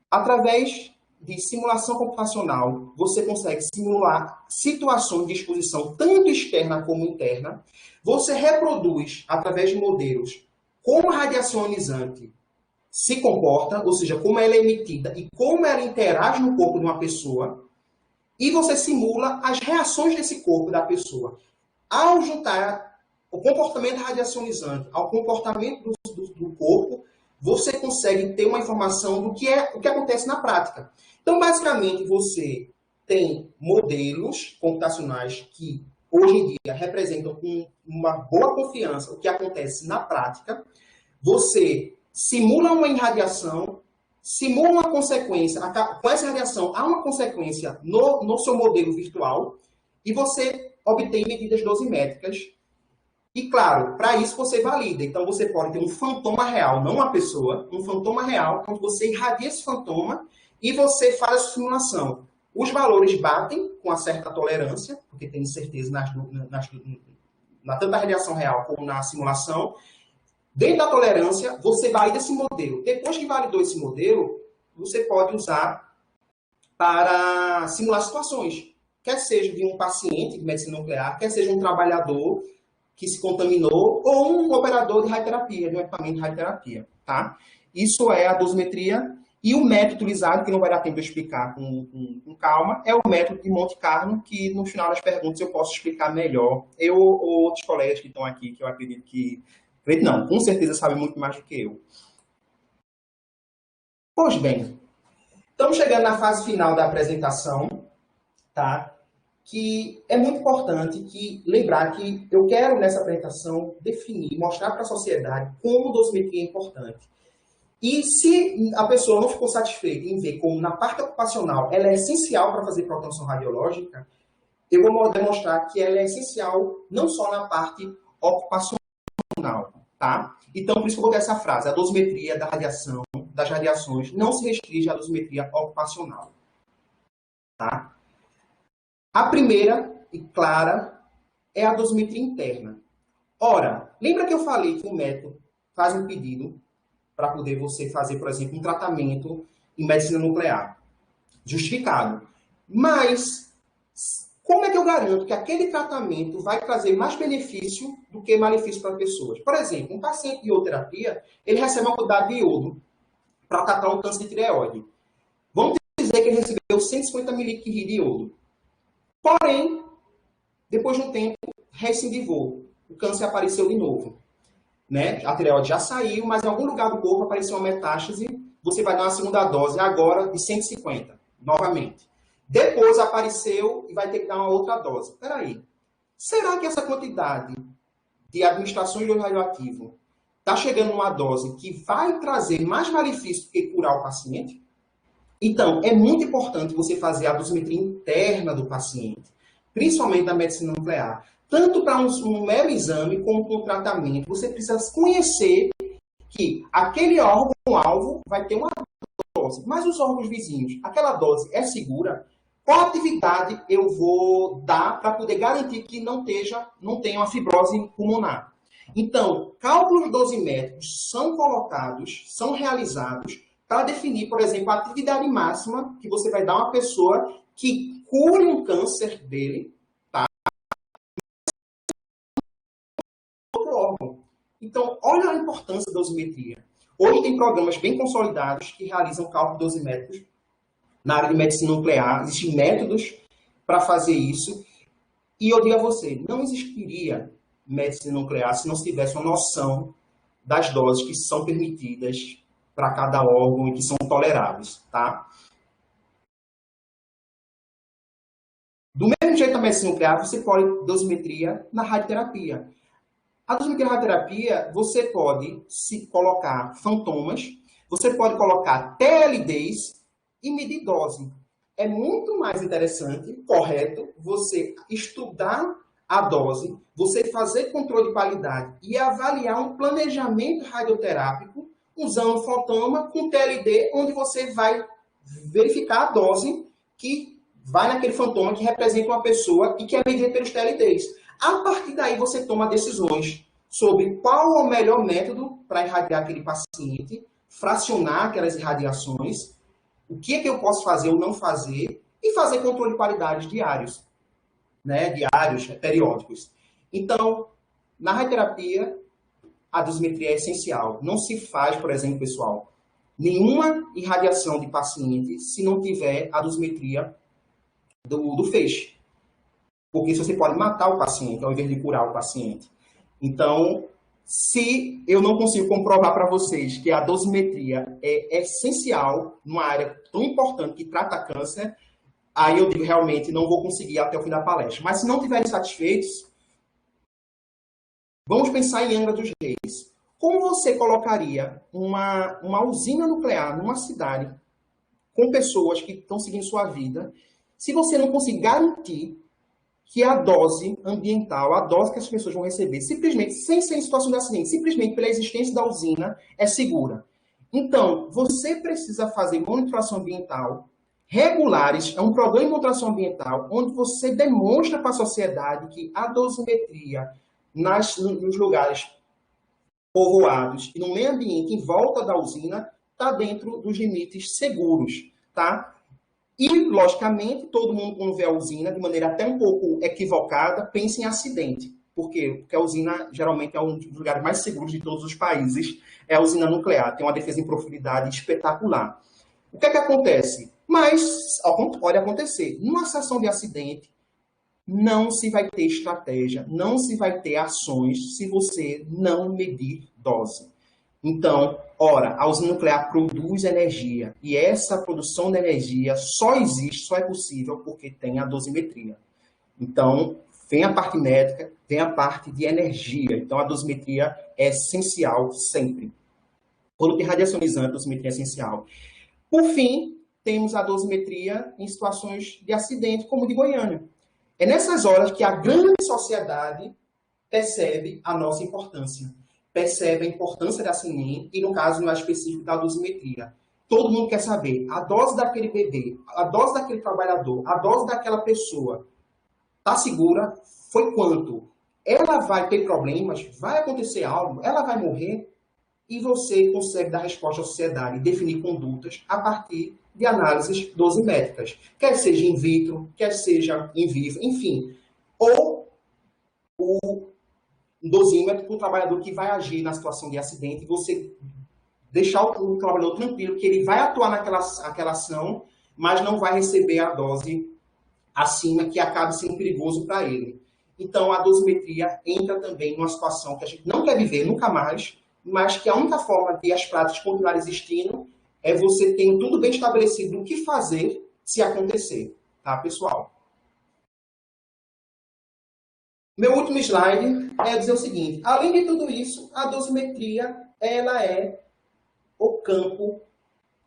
através de simulação computacional, você consegue simular situações de exposição, tanto externa como interna. Você reproduz, através de modelos, como a radiação ionizante se comporta, ou seja, como ela é emitida e como ela interage no corpo de uma pessoa, e você simula as reações desse corpo da pessoa. Ao juntar o comportamento radiacionizante ao comportamento do corpo, você consegue ter uma informação do que acontece na prática. Então, basicamente, você tem modelos computacionais que, hoje em dia, representam com uma boa confiança o que acontece na prática. Você simula uma irradiação, simula uma consequência, com essa radiação há uma consequência no seu modelo virtual, e você obtém medidas dosimétricas. E, claro, para isso você valida. Então, você pode ter um fantoma real, não uma pessoa, um fantoma real, onde você irradia esse fantoma e você faz a simulação. Os valores batem com uma certa tolerância, porque tem certeza na tanto na radiação real como na simulação. Dentro da tolerância, você valida esse modelo. Depois que validou esse modelo, você pode usar para simular situações. Quer seja de um paciente de medicina nuclear, quer seja um trabalhador que se contaminou, ou um operador de radioterapia, de um equipamento de radioterapia, tá? Isso é a dosimetria. E o método utilizado, que não vai dar tempo de explicar com calma, é o método de Monte Carlo, que no final das perguntas eu posso explicar melhor. Eu ou outros colegas que estão aqui, que eu acredito que... Não, com certeza sabem muito mais do que eu. Pois bem, estamos chegando na fase final da apresentação, tá? Que é muito importante lembrar que eu quero, nessa apresentação, definir, mostrar para a sociedade como dosimetria é importante. E se a pessoa não ficou satisfeita em ver como, na parte ocupacional, ela é essencial para fazer proteção radiológica, eu vou demonstrar que ela é essencial não só na parte ocupacional, tá? Então, por isso que eu vou ter essa frase. A dosimetria da radiação, das radiações, não se restringe à dosimetria ocupacional, tá? A primeira, e clara, é a dosimetria interna. Ora, lembra que eu falei que o médico faz um pedido para poder você fazer, por exemplo, um tratamento em medicina nuclear? Justificado. Mas, como é que eu garanto que aquele tratamento vai trazer mais benefício do que malefício para as pessoas? Por exemplo, um paciente de iodoterapia, ele recebe uma quantidade de iodo para tratar um câncer de tireoide. Vamos dizer que ele recebeu 150 ml de iodo. Porém, depois de um tempo, recidivou. O câncer apareceu de novo. Né? A tireoide já saiu, mas em algum lugar do corpo apareceu uma metástase. Você vai dar uma segunda dose agora de 150, novamente. Depois apareceu e vai ter que dar uma outra dose. Espera aí. Será que essa quantidade de administração de iodo radioativo está chegando numa dose que vai trazer mais malefício do que curar o paciente? Então, é muito importante você fazer a dosimetria interna do paciente, principalmente na medicina nuclear. Tanto para um mero exame como para um tratamento, você precisa conhecer que aquele órgão-alvo vai ter uma dose, mas os órgãos vizinhos, aquela dose é segura? Qual atividade eu vou dar para poder garantir que não tenha uma fibrose pulmonar? Então, cálculos dosimétricos são colocados, são realizados para definir, por exemplo, a atividade máxima que você vai dar a uma pessoa que cure um câncer dele, tá? Outro órgão. Então, olha a importância da dosimetria. Hoje tem programas bem consolidados que realizam cálculo dosimétricos na área de medicina nuclear. Existem métodos para fazer isso. E eu digo a você, não existiria medicina nuclear se não se tivesse uma noção das doses que são permitidas para cada órgão e que são toleráveis, tá? Do mesmo jeito na medicina nuclear, você pode dosimetria na radioterapia. A dosimetria na radioterapia, você pode se colocar fantomas, você pode colocar TLDs e medir dose. É muito mais interessante, correto, você estudar a dose, você fazer controle de qualidade e avaliar um planejamento radioterápico usando fotoma com TLD, onde você vai verificar a dose que vai naquele fantoma que representa uma pessoa e que é medida pelos TLDs. A partir daí, você toma decisões sobre qual é o melhor método para irradiar aquele paciente, fracionar aquelas irradiações, o que é que eu posso fazer ou não fazer, e fazer controle de qualidade diários, né? Diários, periódicos. Então, na radioterapia, a dosimetria é essencial. Não se faz, por exemplo, pessoal, nenhuma irradiação de paciente se não tiver a dosimetria do feixe. Porque isso você pode matar o paciente ao invés de curar o paciente. Então, se eu não consigo comprovar para vocês que a dosimetria é essencial numa área tão importante que trata câncer, aí eu digo, realmente, não vou conseguir ir até o fim da palestra. Mas se não estiverem satisfeitos, vamos pensar em Angra dos Reis. Como você colocaria uma usina nuclear numa cidade com pessoas que estão seguindo sua vida, se você não conseguir garantir que a dose ambiental, a dose que as pessoas vão receber, simplesmente, sem ser em situação de acidente, simplesmente pela existência da usina, é segura? Então, você precisa fazer monitoração ambiental regulares, é um programa de monitoração ambiental, onde você demonstra para a sociedade que a dosimetria nos lugares povoados e no meio ambiente em volta da usina está dentro dos limites seguros, tá? E, logicamente, todo mundo, quando vê a usina, de maneira até um pouco equivocada, pensa em acidente. Por quê? Porque a usina, geralmente, é um dos lugares mais seguros de todos os países, é a usina nuclear, tem uma defesa em profundidade espetacular. O que é que acontece? Mas pode acontecer. Numa situação de acidente, não se vai ter estratégia, não se vai ter ações se você não medir dose. Então, ora, a usina nuclear produz energia e essa produção de energia só existe, só é possível porque tem a dosimetria. Então, vem a parte médica, vem a parte de energia. Então, a dosimetria é essencial sempre. Quando tem radiação ionizante, a dosimetria é essencial. Por fim, temos a dosimetria em situações de acidente, como de Goiânia. É nessas horas que a grande sociedade percebe a nossa importância. Percebe a importância da CINEM e, no caso, no específico da dosimetria. Todo mundo quer saber a dose daquele bebê, a dose daquele trabalhador, a dose daquela pessoa. Está segura? Foi quanto? Ela vai ter problemas? Vai acontecer algo? Ela vai morrer? E você consegue dar resposta à sociedade e definir condutas a partir de análises dosimétricas. Quer seja in vitro, quer seja in vivo, enfim. Ou o dosímetro para o trabalhador que vai agir na situação de acidente, você deixar o trabalhador tranquilo, que ele vai atuar naquela ação, mas não vai receber a dose acima, que acabe sendo perigoso para ele. Então, a dosimetria entra também numa situação que a gente não quer viver nunca mais, mas que a única forma de as práticas continuarem existindo é você ter tudo bem estabelecido o que fazer se acontecer. Tá, pessoal? Meu último slide é dizer o seguinte: além de tudo isso, a dosimetria ela é o campo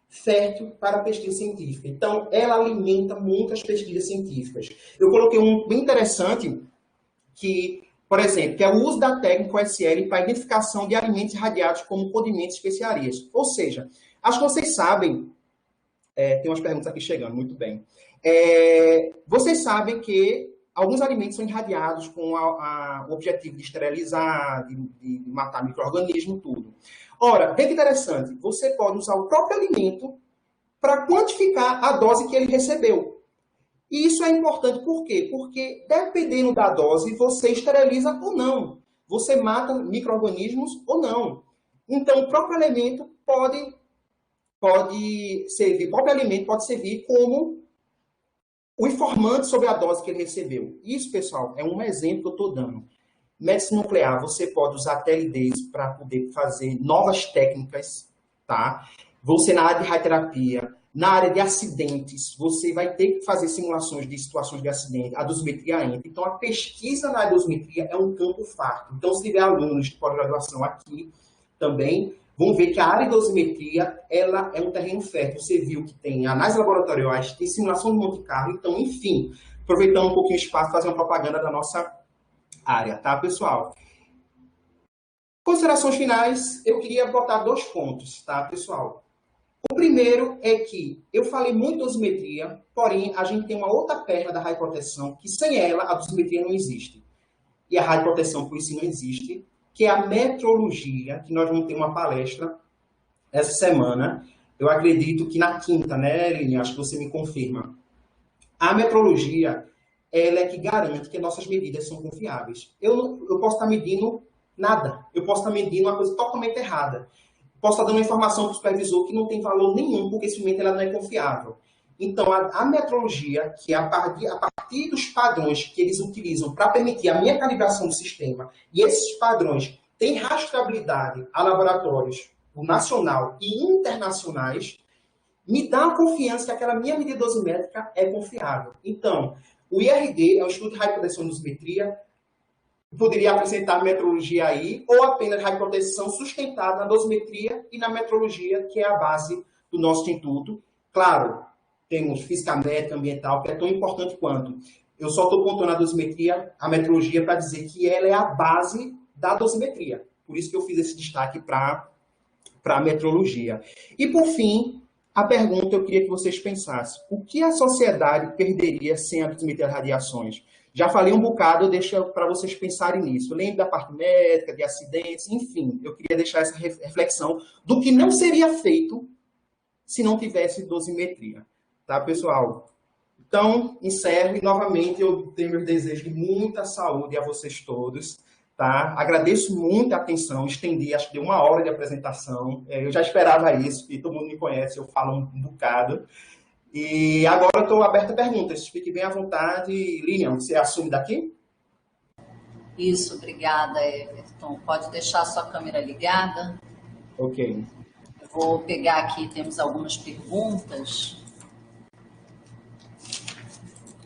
fértil para a pesquisa científica. Então, ela alimenta muitas pesquisas científicas. Eu coloquei um bem interessante, que, por exemplo, que é o uso da técnica OSL para a identificação de alimentos irradiados como condimentos e especiarias. Ou seja, acho que vocês sabem, tem umas perguntas aqui chegando, muito bem. Vocês sabem que alguns alimentos são irradiados com o objetivo de esterilizar, de matar micro-organismo, tudo. Ora, bem que interessante, você pode usar o próprio alimento para quantificar a dose que ele recebeu. E isso é importante por quê? Porque dependendo da dose, você esteriliza ou não. Você mata micro-organismos ou não. Então, o próprio alimento pode servir, o próprio alimento pode servir como o informante sobre a dose que ele recebeu. Isso, pessoal, é um exemplo que eu estou dando. Medicina nuclear, você pode usar TLDs para poder fazer novas técnicas, tá? Você na área de radioterapia, na área de acidentes, você vai ter que fazer simulações de situações de acidente, a dosimetria entra. Então, a pesquisa na área de dosimetria é um campo farto. Então, se tiver alunos de pós-graduação aqui também, vão ver que a área de dosimetria, ela é um terreno fértil. Você viu que tem análises laboratoriais, tem simulação de Monte Carlo. Então, enfim, aproveitando um pouquinho o espaço, fazer uma propaganda da nossa área, tá, pessoal? Considerações finais, eu queria botar 2 pontos, tá, pessoal? O primeiro é que eu falei muito de dosimetria, porém, a gente tem uma outra perna da radioproteção, que sem ela, a dosimetria não existe. E a radioproteção, por isso, não existe, que é a metrologia, que nós vamos ter uma palestra essa semana. Eu acredito que na quinta, né, Eline? Acho que você me confirma. A metrologia, ela é que garante que nossas medidas são confiáveis. Eu posso estar medindo nada. Eu posso estar medindo uma coisa totalmente errada. Posso estar dando uma informação para o supervisor que não tem valor nenhum, porque esse momento ela não é confiável. Então, a metrologia, que é a partir dos padrões que eles utilizam para permitir a minha calibração do sistema, e esses padrões têm rastreabilidade a laboratórios nacional e internacionais, me dá a confiança que aquela minha medida dosimétrica é confiável. Então, o IRD é um estudo de radioproteção e dosimetria, poderia acrescentar a metrologia aí, ou apenas radioproteção sustentada na dosimetria e na metrologia, que é a base do nosso instituto. Claro, temos física médica, ambiental, que é tão importante quanto. Eu só estou pontuando a dosimetria, a metrologia, para dizer que ela é a base da dosimetria. Por isso que eu fiz esse destaque para a metrologia. E, por fim, a pergunta eu queria que vocês pensassem. O que a sociedade perderia sem a dosimetria de radiações? Já falei um bocado, eu deixo para vocês pensarem nisso. Eu lembro da parte médica, de acidentes, enfim. Eu queria deixar essa reflexão do que não seria feito se não tivesse dosimetria. Tá, pessoal? Então, encerro e, novamente, eu tenho meus desejos de muita saúde a vocês todos. Tá? Agradeço muito a atenção, estendi, acho que deu 1 hora de apresentação. Eu já esperava isso, porque todo mundo me conhece, eu falo um bocado. E agora eu estou aberto a perguntas. Fique bem à vontade. Lilian, você assume daqui? Isso, obrigada, Everton. Pode deixar a sua câmera ligada. Ok. Eu vou pegar aqui, temos algumas perguntas.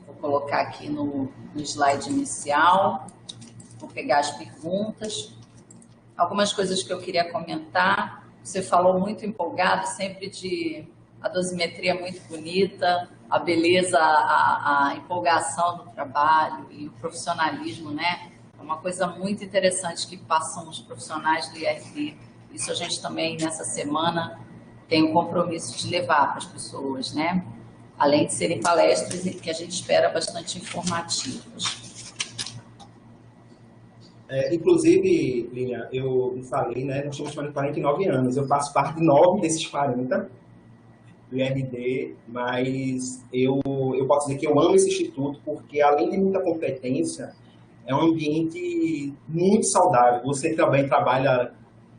Vou colocar aqui no slide inicial. Vou pegar as perguntas. Algumas coisas que eu queria comentar. Você falou muito empolgado, sempre de a dosimetria muito bonita, a beleza, a empolgação do trabalho e o profissionalismo, né? É uma coisa muito interessante que passam os profissionais do IRD. Isso a gente também, nessa semana, tem o compromisso de levar para as pessoas, né? Além de serem palestras que a gente espera bastante informativas. Inclusive, Lilian, eu falei, né? Nós temos 49 anos. Eu faço parte de 9 desses 40 do IRD, mas eu posso dizer que eu amo esse instituto porque, além de muita competência, é um ambiente muito saudável. Você também trabalha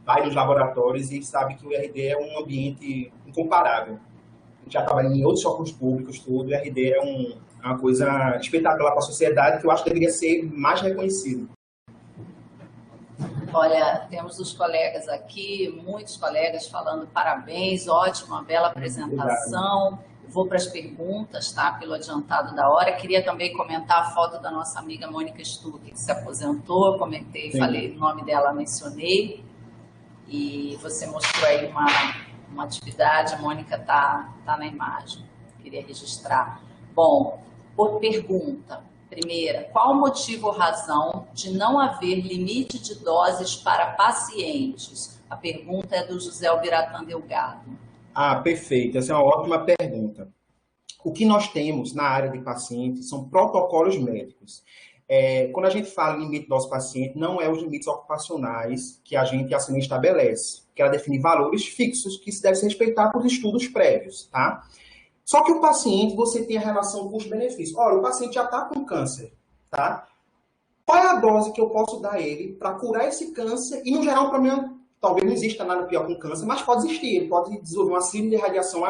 vários laboratórios e sabe que o IRD é um ambiente incomparável. Já trabalhei em outros órgãos públicos, tudo. O IRD é uma coisa espetacular para a sociedade que eu acho que deveria ser mais reconhecido. Olha, temos os colegas aqui, muitos colegas falando parabéns, ótima, bela apresentação. Obrigado. Vou para as perguntas, tá? Pelo adiantado da hora. Queria também comentar a foto da nossa amiga Mônica Stuck, que se aposentou. Comentei, sim. Falei o nome dela, mencionei. E você mostrou aí uma atividade, a Mônica tá na imagem. Queria registrar. Bom, por pergunta. Primeira, qual o motivo ou razão de não haver limite de doses para pacientes? A pergunta é do José Albiratã Delgado. Perfeito. Essa é uma ótima pergunta. O que nós temos na área de pacientes são protocolos médicos. Quando a gente fala em limite de dose paciente, não é os limites ocupacionais que a gente assim estabelece, que ela define valores fixos que se devem ser respeitados por estudos prévios, tá? Só que o paciente, você tem a relação custo-benefício. Olha, o paciente já está com câncer, tá? Qual é a dose que eu posso dar a ele para curar esse câncer e não gerar um problema talvez não exista nada pior com câncer, mas pode existir. Ele pode desenvolver uma síndrome de radiação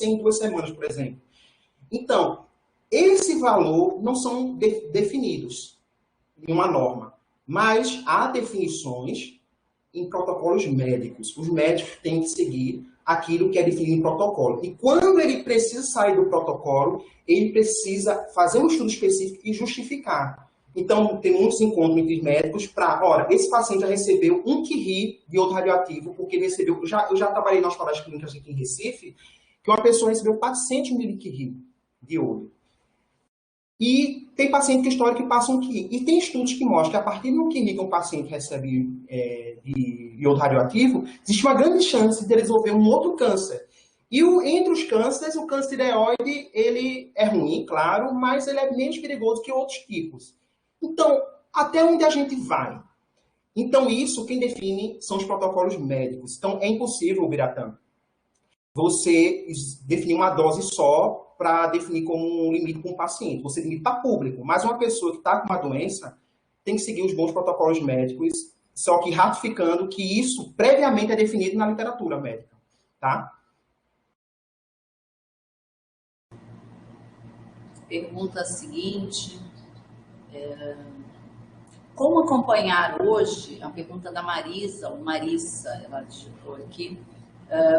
em 2 semanas, por exemplo. Então, esse valor não são definidos em uma norma, mas há definições em protocolos médicos. Os médicos têm que seguir aquilo que é definido em protocolo. E quando ele precisa sair do protocolo, ele precisa fazer um estudo específico e justificar. Então, tem muitos encontros entre médicos para, olha, esse paciente já recebeu 1 curie de iodo radioativo, porque ele recebeu, eu já trabalhei nas hospitais clínicas aqui em Recife, que uma pessoa recebeu 400 ml de iodo. E tem paciente que história que passa 1 curie. E tem estudos que mostram que a partir de 1 curie que um paciente recebe de iodo radioativo, existe uma grande chance de ele desenvolver um outro câncer. E entre os cânceres, o câncer tireoide, ele é ruim, claro, mas ele é menos perigoso que outros tipos. Então, até onde a gente vai? Então, isso quem define são os protocolos médicos. Então, é impossível, Biratã, você definir uma dose só para definir como um limite para um paciente. Você limita para público, mas uma pessoa que está com uma doença tem que seguir os bons protocolos médicos, só que ratificando que isso previamente é definido na literatura médica, tá? Pergunta seguinte, como acompanhar hoje, a pergunta da Marisa, ou Marissa, ela digitou aqui,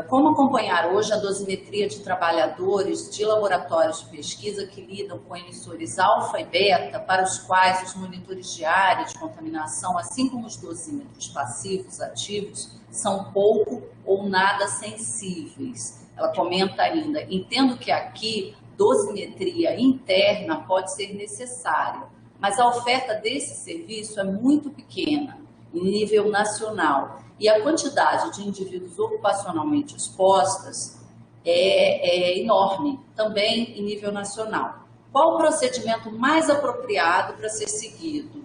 como acompanhar hoje a dosimetria de trabalhadores de laboratórios de pesquisa que lidam com emissores alfa e beta, para os quais os monitores diários de contaminação, assim como os dosímetros passivos ativos, são pouco ou nada sensíveis. Ela comenta ainda, entendo que aqui dosimetria interna pode ser necessária, mas a oferta desse serviço é muito pequena, em nível nacional, e a quantidade de indivíduos ocupacionalmente expostas é enorme, também em nível nacional. Qual o procedimento mais apropriado para ser seguido?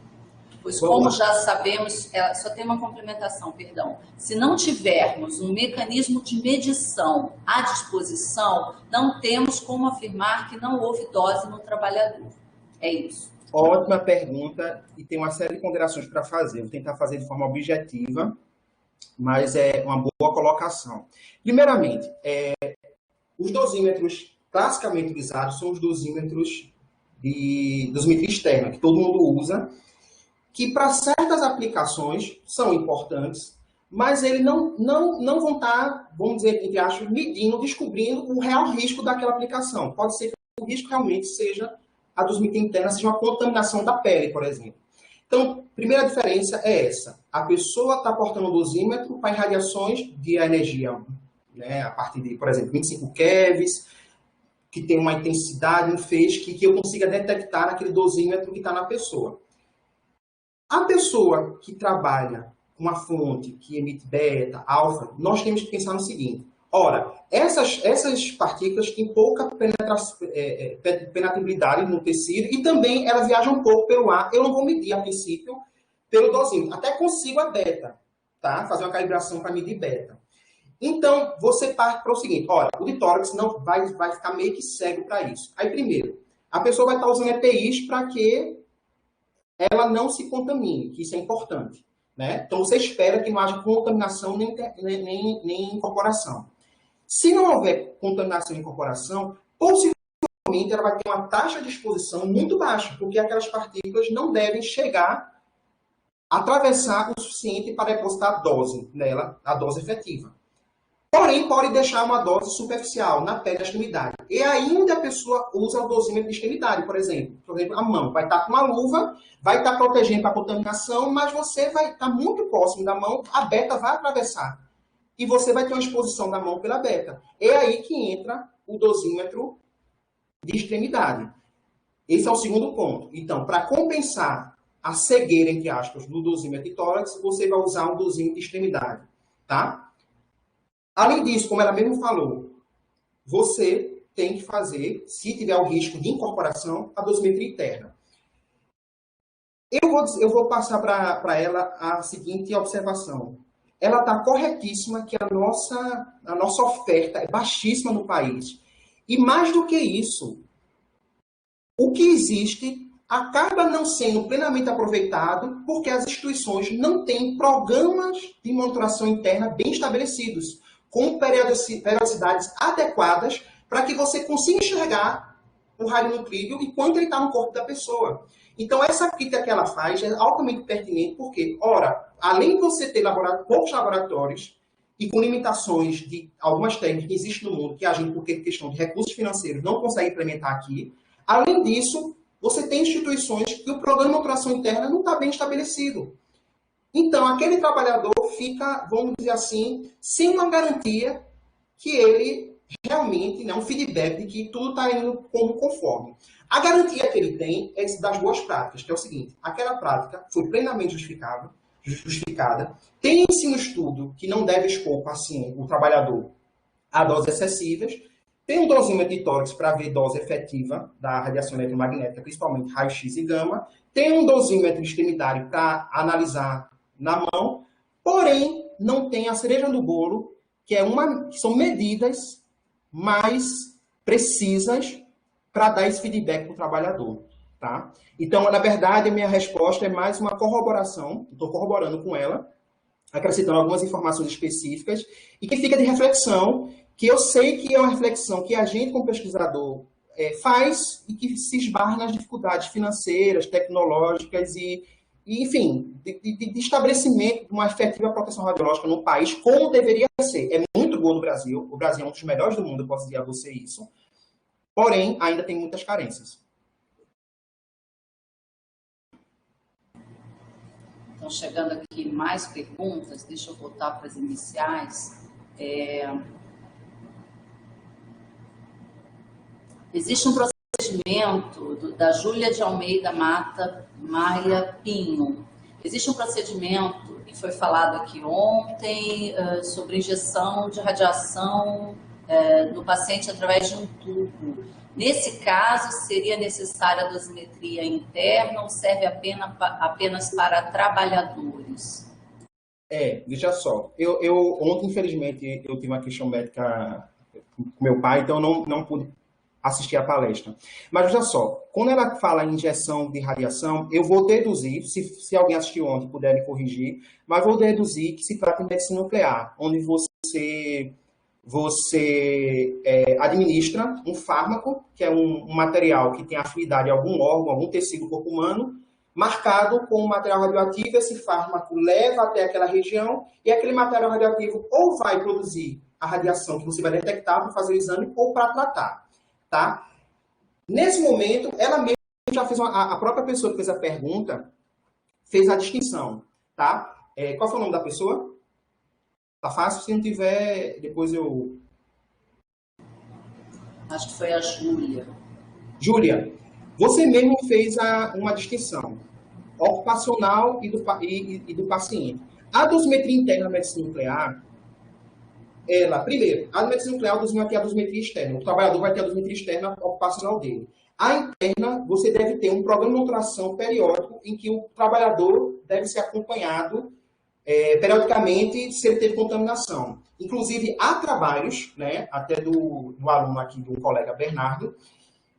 Pois, como já sabemos, só tem uma complementação, perdão. Se não tivermos um mecanismo de medição à disposição, não temos como afirmar que não houve dose no trabalhador. É isso. Ótima pergunta e tem uma série de ponderações para fazer. Vou tentar fazer de forma objetiva, mas é uma boa colocação. Primeiramente, os dosímetros classicamente utilizados são os dosímetros de dosimetria externa, que todo mundo usa, que para certas aplicações são importantes, mas eles não vão estar, vamos dizer, entre aspas, medindo, descobrindo o real risco daquela aplicação. Pode ser que o risco realmente seja a dosimetria interna, seja uma contaminação da pele, por exemplo. Então, a primeira diferença é essa. A pessoa está portando um dosímetro para irradiações de energia, né, a partir de, por exemplo, 25 kevs, que tem uma intensidade, um feixe, que eu consiga detectar naquele dosímetro que está na pessoa. A pessoa que trabalha com uma fonte que emite beta, alfa, nós temos que pensar no seguinte. Ora, essas partículas têm pouca penetrabilidade no tecido e também elas viajam um pouco pelo ar. Eu não vou medir, a princípio, pelo dosímetro. Até consigo a beta, tá? Fazer uma calibração para medir beta. Então, você parte para o seguinte. Olha, o de tórax não vai ficar meio que cego para isso. Aí, primeiro, a pessoa vai estar usando EPIs para que ela não se contamine, que isso é importante, né? Então, você espera que não haja contaminação nem incorporação. Se não houver contaminação e incorporação, possivelmente ela vai ter uma taxa de exposição muito baixa, porque aquelas partículas não devem chegar a atravessar o suficiente para depositar a dose nela, a dose efetiva. Porém, pode deixar uma dose superficial na pele da extremidade. E ainda a pessoa usa o dosímetro de extremidade, por exemplo. Por exemplo, a mão vai estar com uma luva, vai estar protegendo para a contaminação, mas você vai estar muito próximo da mão, a beta vai atravessar. E você vai ter uma exposição da mão pela beta. É aí que entra o dosímetro de extremidade. Esse é o segundo ponto. Então, para compensar a cegueira, entre aspas, do dosímetro de tórax, você vai usar um dosímetro de extremidade, tá? Além disso, como ela mesmo falou, você tem que fazer, se tiver o risco de incorporação, a dosimetria interna. Eu vou passar para ela a seguinte observação. Ela está corretíssima que a nossa oferta é baixíssima no país. E mais do que isso, o que existe, acaba não sendo plenamente aproveitado porque as instituições não têm programas de monitoração interna bem estabelecidos, com periodicidades adequadas para que você consiga enxergar o radionuclídeo enquanto ele está no corpo da pessoa. Então, essa crítica que ela faz é altamente pertinente porque, ora, além de você ter poucos laboratórios e com limitações de algumas técnicas que existem no mundo, que a gente, por questão de recursos financeiros, não consegue implementar aqui, além disso, você tem instituições que o programa de monitoração interna não está bem estabelecido. Então, aquele trabalhador fica, vamos dizer assim, sem uma garantia que ele realmente, um feedback de que tudo está indo como conforme. A garantia que ele tem é das boas práticas, que é o seguinte, aquela prática foi plenamente justificada, tem-se no estudo que não deve expor o paciente, o trabalhador, a doses excessivas, tem um dosímetro de tórax para ver dose efetiva da radiação eletromagnética, principalmente raio-x e gama. Tem um dosímetro extremitário para analisar na mão, porém, não tem a cereja do bolo, que são medidas mais precisas para dar esse feedback para o trabalhador. Tá? Então, na verdade, a minha resposta é mais uma corroboração, estou corroborando com ela, acrescentando algumas informações específicas, e que fica de reflexão, que eu sei que é uma reflexão que a gente, como pesquisador, faz e que se esbarra nas dificuldades financeiras, tecnológicas e enfim, de estabelecimento de uma efetiva proteção radiológica no país, como deveria ser. É muito bom no Brasil, o Brasil é um dos melhores do mundo, eu posso dizer a você isso, porém, ainda tem muitas carências. Então, chegando aqui mais perguntas, deixa eu voltar para as iniciais. Existe um procedimento da Júlia de Almeida Mata Maia Pinho. Existe um procedimento que foi falado aqui ontem sobre injeção de radiação no paciente através de um tubo. Nesse caso, seria necessária a dosimetria interna ou serve apenas para trabalhadores? Veja só. Ontem, infelizmente, eu tive uma questão médica com meu pai, então não pude assistir a palestra. Mas veja só, quando ela fala em injeção de radiação, eu vou deduzir, se alguém assistiu ontem puder me corrigir, mas vou deduzir que se trata de medicina nuclear, onde você administra um fármaco, que é um material que tem afinidade a algum órgão, algum tecido do corpo humano, marcado com um material radioativo. Esse fármaco leva até aquela região e aquele material radioativo ou vai produzir a radiação que você vai detectar para fazer o exame ou para tratar. Tá? Nesse momento, ela mesma já fez a própria pessoa que fez a pergunta fez a distinção. Tá? Qual foi o nome da pessoa? Tá fácil? Se não tiver, depois eu... Acho que foi a Júlia. Júlia, você mesmo fez uma distinção ocupacional e do paciente. A dosimetria interna da medicina nuclear, primeiro, a medicina nuclear vai ter a dosimetria externa. O trabalhador vai ter a dosimetria externa ocupacional dele. A interna, você deve ter um programa de monitoração periódico em que o trabalhador deve ser acompanhado periodicamente se ele teve contaminação. Inclusive, há trabalhos, né, até do aluno aqui, do colega Bernardo,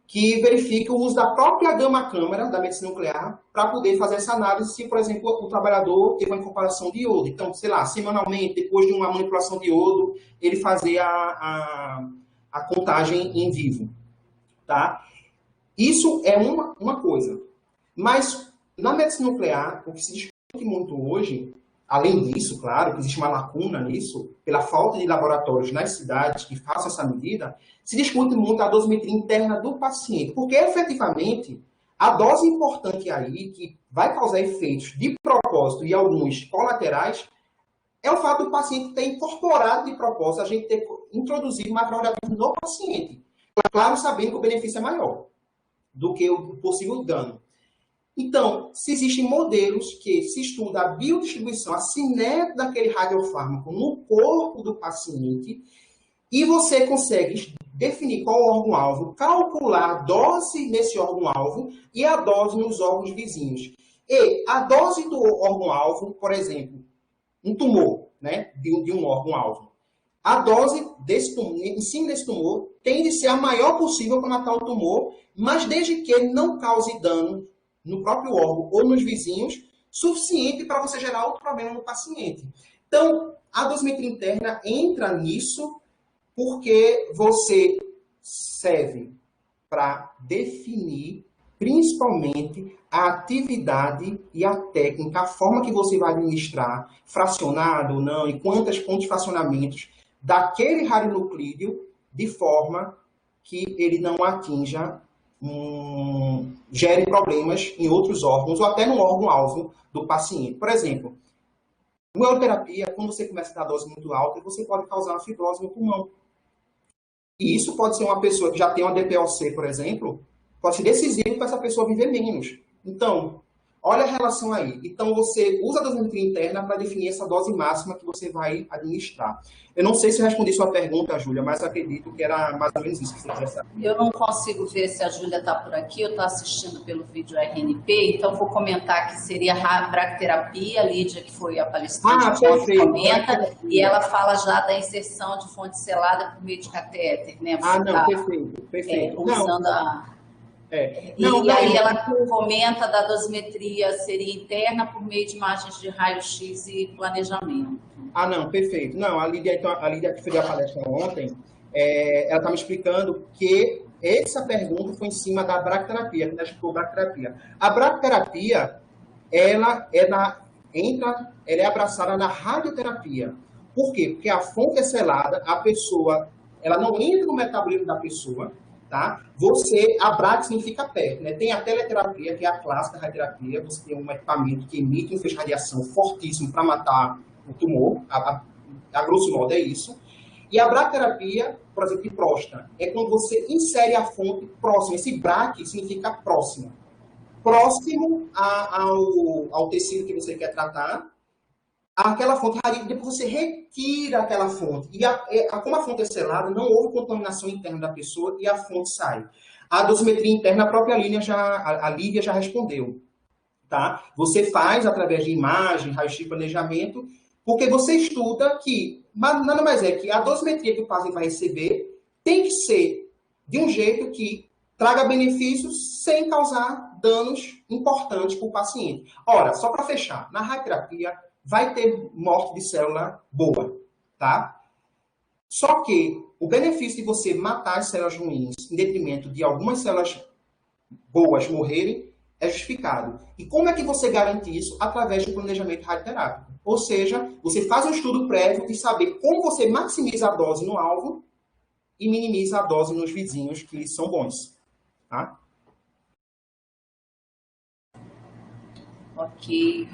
que verifica o uso da própria gama-câmara da medicina nuclear para poder fazer essa análise se, por exemplo, o trabalhador teve uma incorporação de iodo. Então, sei lá, semanalmente, depois de uma manipulação de iodo, ele fazer a contagem em vivo. Tá? Isso é uma coisa. Mas, na medicina nuclear, o que se discute muito hoje, além disso, claro, que existe uma lacuna nisso, pela falta de laboratórios nas cidades que façam essa medida, se discute muito a dosimetria interna do paciente, porque, efetivamente, a dose importante aí, que vai causar efeitos de propósito e alguns colaterais, é o fato do paciente ter incorporado de propósito, a gente ter introduzido material radioativo no paciente. Claro, sabendo que o benefício é maior do que o possível dano. Então, se existem modelos que se estuda a biodistribuição, a cinética daquele radiofármaco no corpo do paciente, e você consegue definir qual é o órgão-alvo, calcular a dose nesse órgão-alvo e a dose nos órgãos vizinhos. E a dose do órgão-alvo, por exemplo, um tumor, né, de um órgão-alvo, a dose desse tumor, em cima desse tumor, tem de ser a maior possível para matar o tumor, mas desde que não cause dano no próprio órgão ou nos vizinhos, suficiente para você gerar outro problema no paciente. Então, a dosimetria interna entra nisso porque você serve para definir, principalmente, a atividade e a técnica, a forma que você vai administrar, fracionado ou não, e quantos fracionamentos daquele radionuclídeo, de forma que ele não atinja, gere problemas em outros órgãos ou até no órgão-alvo do paciente. Por exemplo, na uroterapia, quando você começa a dar dose muito alta, você pode causar uma fibrose no pulmão. E isso pode ser uma pessoa que já tem uma DPOC, por exemplo, pode ser decisivo para essa pessoa viver menos. Então, olha a relação aí. Então, você usa a dosimetria interna para definir essa dose máxima que você vai administrar. Eu não sei se eu respondi sua pergunta, Júlia, mas acredito que era mais ou menos isso que você queria saber. Eu não consigo ver se a Júlia está por aqui, eu estou assistindo pelo vídeo RNP, então vou comentar que seria a bracterapia, a Lídia, que foi a palestrante, comenta, e ela fala já da inserção de fonte selada por meio de catéter, né? Perfeito. Usando aí ela comenta da dosimetria seria interna por meio de imagens de raio-x e planejamento. Perfeito. Não, a Lídia que fez a palestra ontem, ela está me explicando que essa pergunta foi em cima da bracterapia, que ela explicou bracterapia. A bracterapia, ela é abraçada na radioterapia. Por quê? Porque a fonte é selada, a pessoa, ela não entra no metabolismo da pessoa, tá? A significa perto, né? Tem a teleterapia, que é a clássica radioterapia, você tem um equipamento que emite um feixe de radiação fortíssimo para matar o tumor, a grosso modo é isso. E a bracterapia, por exemplo, de próstata, é quando você insere a fonte próxima. Esse braque significa próximo. Próximo ao tecido que você quer tratar, aquela fonte, depois você retira aquela fonte. E como a fonte é selada, não houve contaminação interna da pessoa e a fonte sai. A dosimetria interna, a própria Lívia já respondeu. Tá? Você faz através de imagem, raio-x, planejamento, porque você estuda que, nada mais é que a dosimetria que o paciente vai receber tem que ser de um jeito que traga benefícios sem causar danos importantes para o paciente. Ora, só para fechar, na radioterapia vai ter morte de célula boa, tá? Só que o benefício de você matar as células ruins em detrimento de algumas células boas morrerem é justificado. E como é que você garante isso? Através do planejamento radioterápico. Ou seja, você faz um estudo prévio de saber como você maximiza a dose no alvo e minimiza a dose nos vizinhos que são bons. Tá? Ok,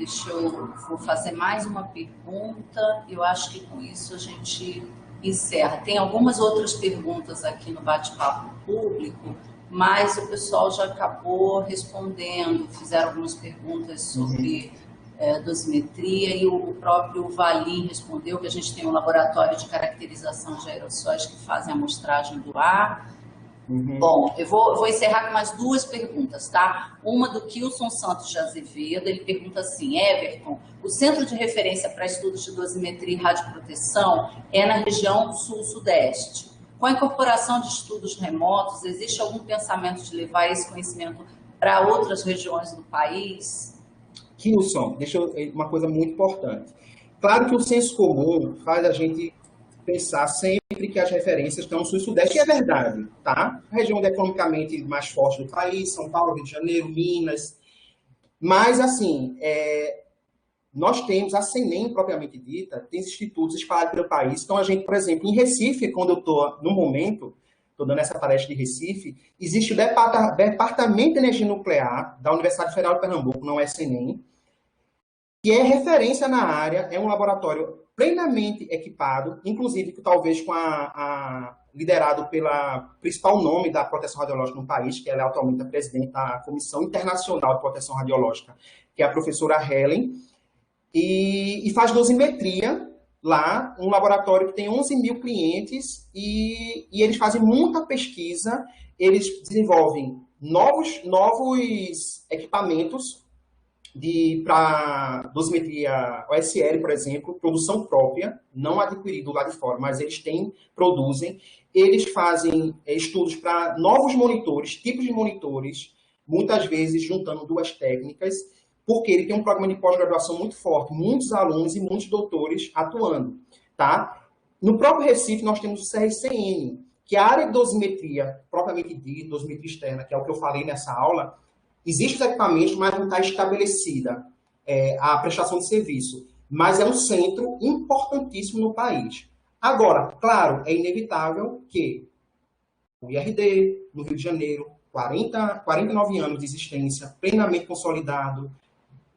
vou fazer mais uma pergunta. Eu acho que com isso a gente encerra. Tem algumas outras perguntas aqui no bate-papo público, mas o pessoal já acabou respondendo, fizeram algumas perguntas sobre dosimetria e o próprio Valim respondeu que a gente tem um laboratório de caracterização de aerossóis que fazem a amostragem do ar. Bom, eu vou encerrar com mais duas perguntas, tá? Uma do Kilson Santos de Azevedo, ele pergunta assim: Everton, o centro de referência para estudos de dosimetria e radioproteção é na região sul-sudeste. Com a incorporação de estudos remotos, existe algum pensamento de levar esse conhecimento para outras regiões do país? Kilson, uma coisa muito importante. Claro que o senso comum faz a gente pensar sempre que as referências estão no sul e sudeste, e é verdade, tá? A região economicamente mais forte do país, São Paulo, Rio de Janeiro, Minas. Mas, assim, nós temos a CENEM, propriamente dita, tem institutos espalhados pelo país. Então, a gente, por exemplo, em Recife, quando eu estou, no momento, estou dando essa palestra de Recife, existe o Departamento de Energia Nuclear da Universidade Federal de Pernambuco, não é CENEM, que é referência na área, é um laboratório plenamente equipado, inclusive que talvez liderado pela principal nome da proteção radiológica no país, que ela é atualmente a presidente da Comissão Internacional de Proteção Radiológica, que é a professora Helen, e faz dosimetria lá, um laboratório que tem 11 mil clientes, e eles fazem muita pesquisa, eles desenvolvem novos equipamentos para dosimetria OSL, por exemplo, produção própria, não adquirido lá de fora, mas eles produzem, eles fazem estudos para novos monitores, tipos de monitores, muitas vezes juntando duas técnicas, porque ele tem um programa de pós-graduação muito forte, muitos alunos e muitos doutores atuando, tá? No próprio Recife, nós temos o CRCN, que a área de dosimetria, propriamente dita, dosimetria externa, que é o que eu falei nessa aula, existem os equipamentos, mas não está estabelecida a prestação de serviço. Mas é um centro importantíssimo no país. Agora, claro, é inevitável que o IRD, no Rio de Janeiro, 49 anos de existência, plenamente consolidado,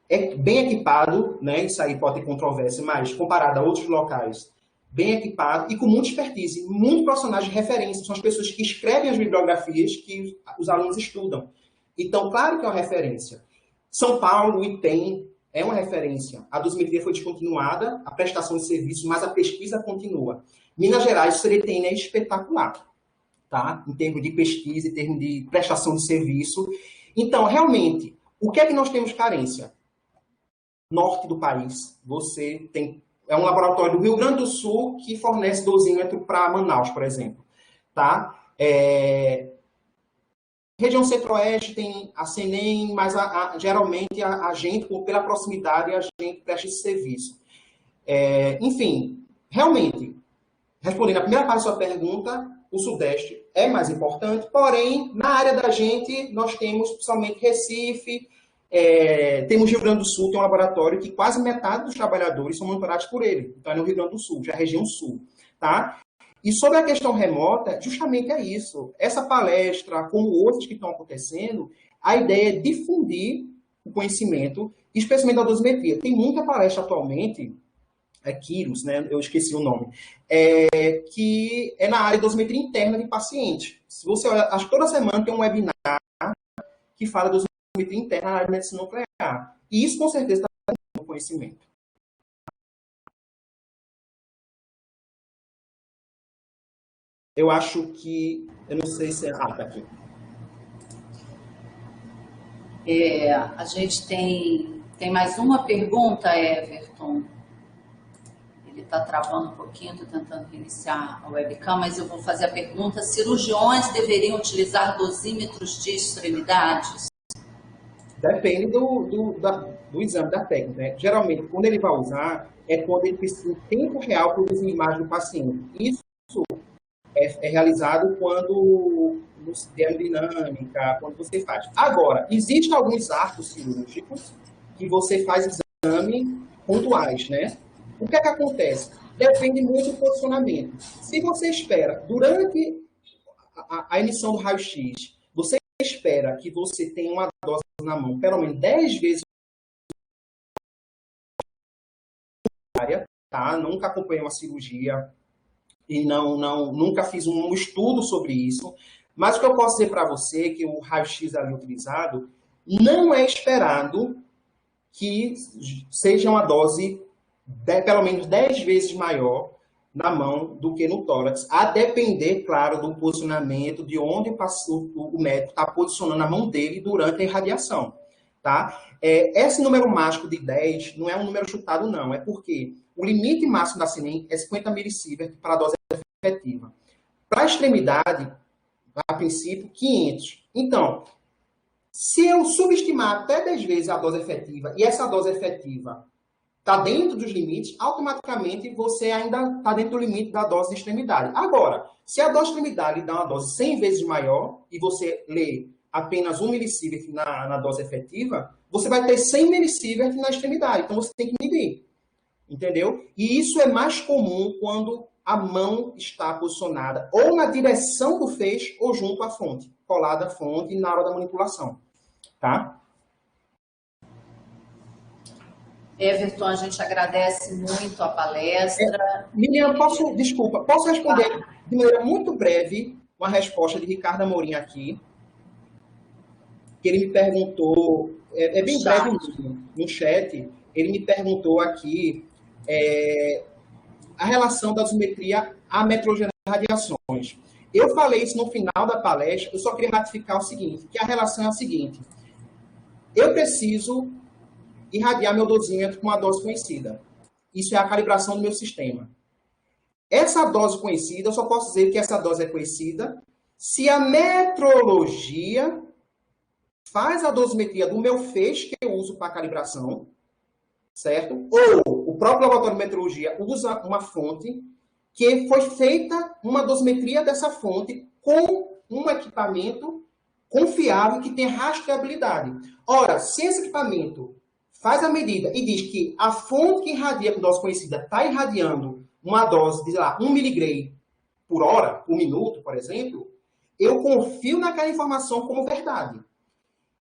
é bem equipado, né? Isso aí pode ter controvérsia, mas comparado a outros locais, bem equipado e com muita expertise, muitos profissionais de referência, são as pessoas que escrevem as bibliografias que os alunos estudam. Então, claro que é uma referência. São Paulo, o IPEM, é uma referência. A dosimetria foi descontinuada, a prestação de serviços, mas a pesquisa continua. Minas Gerais, o CDTN é espetacular, tá? Em termos de pesquisa, em termos de prestação de serviço. Então, realmente, o que é que nós temos carência? Norte do país, você tem... É um laboratório do Rio Grande do Sul que fornece dosímetro para Manaus, por exemplo, tá? Região Centro-Oeste tem a CENEM, mas geralmente a gente, pela proximidade, a gente presta esse serviço. Enfim, realmente, respondendo a primeira parte da sua pergunta, o Sudeste é mais importante, porém, na área da gente, nós temos principalmente Recife, temos Rio Grande do Sul, tem um laboratório que quase metade dos trabalhadores são monitorados por ele. Então, é no Rio Grande do Sul, já é a região sul, tá? E sobre a questão remota, justamente é isso. Essa palestra, como outras que estão acontecendo, a ideia é difundir o conhecimento, especialmente da dosimetria. Tem muita palestra atualmente, Quiros, né? Eu esqueci o nome, que é na área de dosimetria interna de paciente. Se você olhar, acho que toda semana tem um webinar que fala de dosimetria interna na área de medicina nuclear. E isso, com certeza, está dando conhecimento. Eu acho que... Eu não sei se... tá aqui. A gente tem mais uma pergunta, Everton. Ele está travando um pouquinho, estou tentando reiniciar a webcam, mas eu vou fazer a pergunta. Cirurgiões deveriam utilizar dosímetros de extremidades? Depende do exame da técnica, né? Geralmente, quando ele vai usar, é quando ele precisa em tempo real produzir imagem do paciente. Isso é realizado quando no sistema dinâmica, quando você faz. Agora, existem alguns arcos cirúrgicos que você faz exame pontuais, né? O que é que acontece? Depende muito do posicionamento. Se você espera, durante a emissão do raio-x, você espera que você tenha uma dose na mão, pelo menos 10 vezes, tá? Nunca acompanhei uma cirurgia e nunca fiz um estudo sobre isso, mas o que eu posso dizer para você é que o raio-x ali utilizado não é esperado que seja uma dose pelo menos 10 vezes maior na mão do que no tórax, a depender, claro, do posicionamento, de onde o médico está posicionando a mão dele durante a irradiação, tá? Esse número mágico de 10 não é um número chutado, não, é porque o limite máximo da CINEM é 50 milisievert para a dose efetiva. Para a extremidade, a princípio, 500. Então, se eu subestimar até 10 vezes a dose efetiva, e essa dose efetiva está dentro dos limites, automaticamente você ainda está dentro do limite da dose de extremidade. Agora, se a dose de extremidade dá uma dose 100 vezes maior, e você lê apenas 1 milisievert na dose efetiva, você vai ter 100 milisievert na extremidade. Então, você tem que medir. Entendeu? E isso é mais comum quando a mão está posicionada ou na direção do feixe ou junto à fonte, colada à fonte na hora da manipulação. Tá? Everton, a gente agradece muito a palestra. Lilian, posso responder de maneira muito breve uma resposta de Ricardo Amorim aqui, que ele me perguntou, bem breve no chat, ele me perguntou aqui a relação da dosimetria à metrologia das radiações. Eu falei isso no final da palestra, eu só queria ratificar o seguinte, que a relação é a seguinte: eu preciso irradiar meu dosímetro com uma dose conhecida. Isso é a calibração do meu sistema. Essa dose conhecida, eu só posso dizer que essa dose é conhecida se a metrologia faz a dosimetria do meu feixe que eu uso para calibração, certo? Ou o próprio laboratório de metrologia usa uma fonte que foi feita uma dosimetria dessa fonte com um equipamento confiável que tem rastreabilidade. Ora, se esse equipamento faz a medida e diz que a fonte que irradia com dose conhecida está irradiando uma dose de, sei lá, 1 miligray por hora, por minuto, por exemplo, eu confio naquela informação como verdade.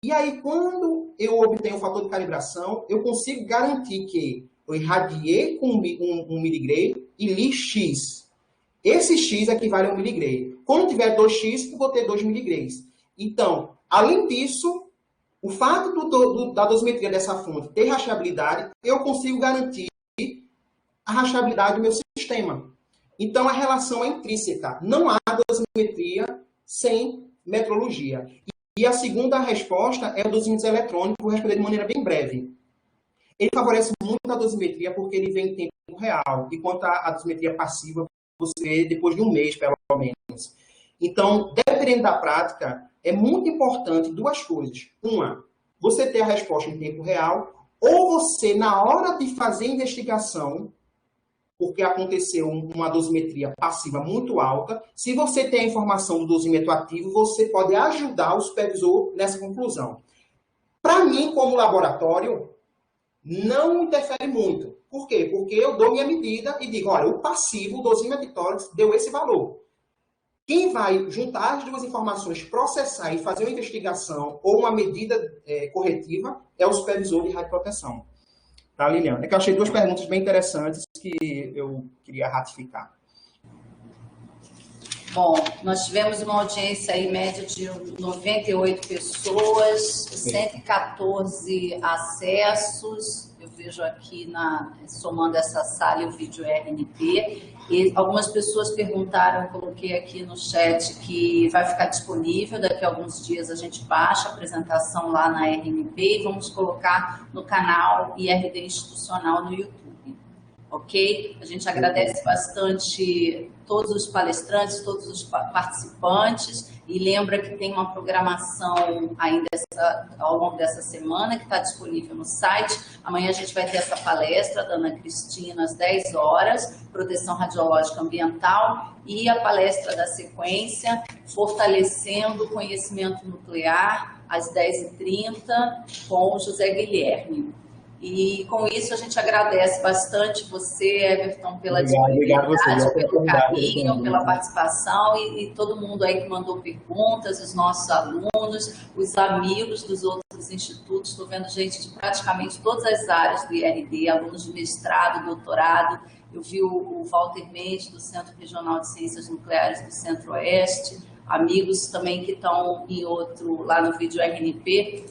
E aí, quando eu obtenho o fator de calibração, eu consigo garantir que eu irradiei com 1 miligray e li X. Esse X equivale a 1 miligray. Quando tiver 2X, eu vou ter 2 miligrays. Então, além disso, o fato da dosimetria dessa fonte ter rastreabilidade, eu consigo garantir a rastreabilidade do meu sistema. Então, a relação é intrínseca. Não há dosimetria sem metrologia. E a segunda resposta é o dosimetria eletrônico, vou responder de maneira bem breve. Ele favorece muito a dosimetria porque ele vem em tempo real, enquanto a dosimetria passiva você vê depois de um mês, pelo menos. Então, dependendo da prática, é muito importante duas coisas. Uma, você ter a resposta em tempo real, ou você, na hora de fazer a investigação, porque aconteceu uma dosimetria passiva muito alta, se você tem a informação do dosimento ativo, você pode ajudar o supervisor nessa conclusão. Para mim, como laboratório, não interfere muito. Por quê? Porque eu dou minha medida e digo, olha, o passivo, o dosímetro de tórax, deu esse valor. Quem vai juntar as duas informações, processar e fazer uma investigação ou uma medida corretiva é o supervisor de radioproteção. Tá, Liliana? É que eu achei duas perguntas bem interessantes que eu queria ratificar. Bom, nós tivemos uma audiência aí média de 98 pessoas, 114 acessos. Eu vejo aqui, somando essa sala e o vídeo RNP. E algumas pessoas perguntaram, eu coloquei aqui no chat, que vai ficar disponível, daqui a alguns dias a gente baixa a apresentação lá na RNP e vamos colocar no canal IRD Institucional no YouTube. Ok? A gente agradece bastante todos os palestrantes, todos os participantes e lembra que tem uma programação ainda ao longo dessa semana que está disponível no site. Amanhã a gente vai ter essa palestra da Ana Cristina às 10 horas, proteção radiológica ambiental, e a palestra da sequência, fortalecendo o conhecimento nuclear, às 10h30, com o José Guilherme. E com isso a gente agradece bastante você, Everton, pela disponibilidade, pelo carinho, pela participação e todo mundo aí que mandou perguntas, os nossos alunos, os amigos dos outros institutos. Estou vendo gente de praticamente todas as áreas do IRD, alunos de mestrado, doutorado. Eu vi o Walter Mendes, do Centro Regional de Ciências Nucleares do Centro-Oeste, amigos também que estão lá no vídeo RNP,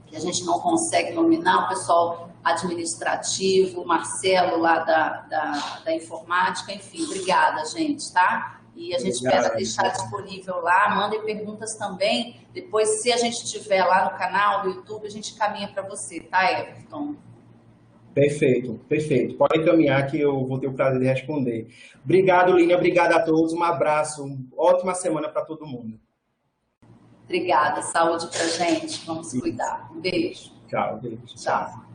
que a gente não consegue nominar, o pessoal administrativo, o Marcelo lá da informática, enfim, obrigada, gente, tá? E a gente espera deixar disponível lá, mandem perguntas também, depois se a gente tiver lá no canal do YouTube, a gente caminha para você, tá, Everton? Perfeito, perfeito. Pode encaminhar que eu vou ter o prazer de responder. Obrigado, Línia, obrigado a todos, um abraço, ótima semana para todo mundo. Obrigada, saúde pra gente, vamos cuidar. Um beijo. Tchau, beijo. Tchau.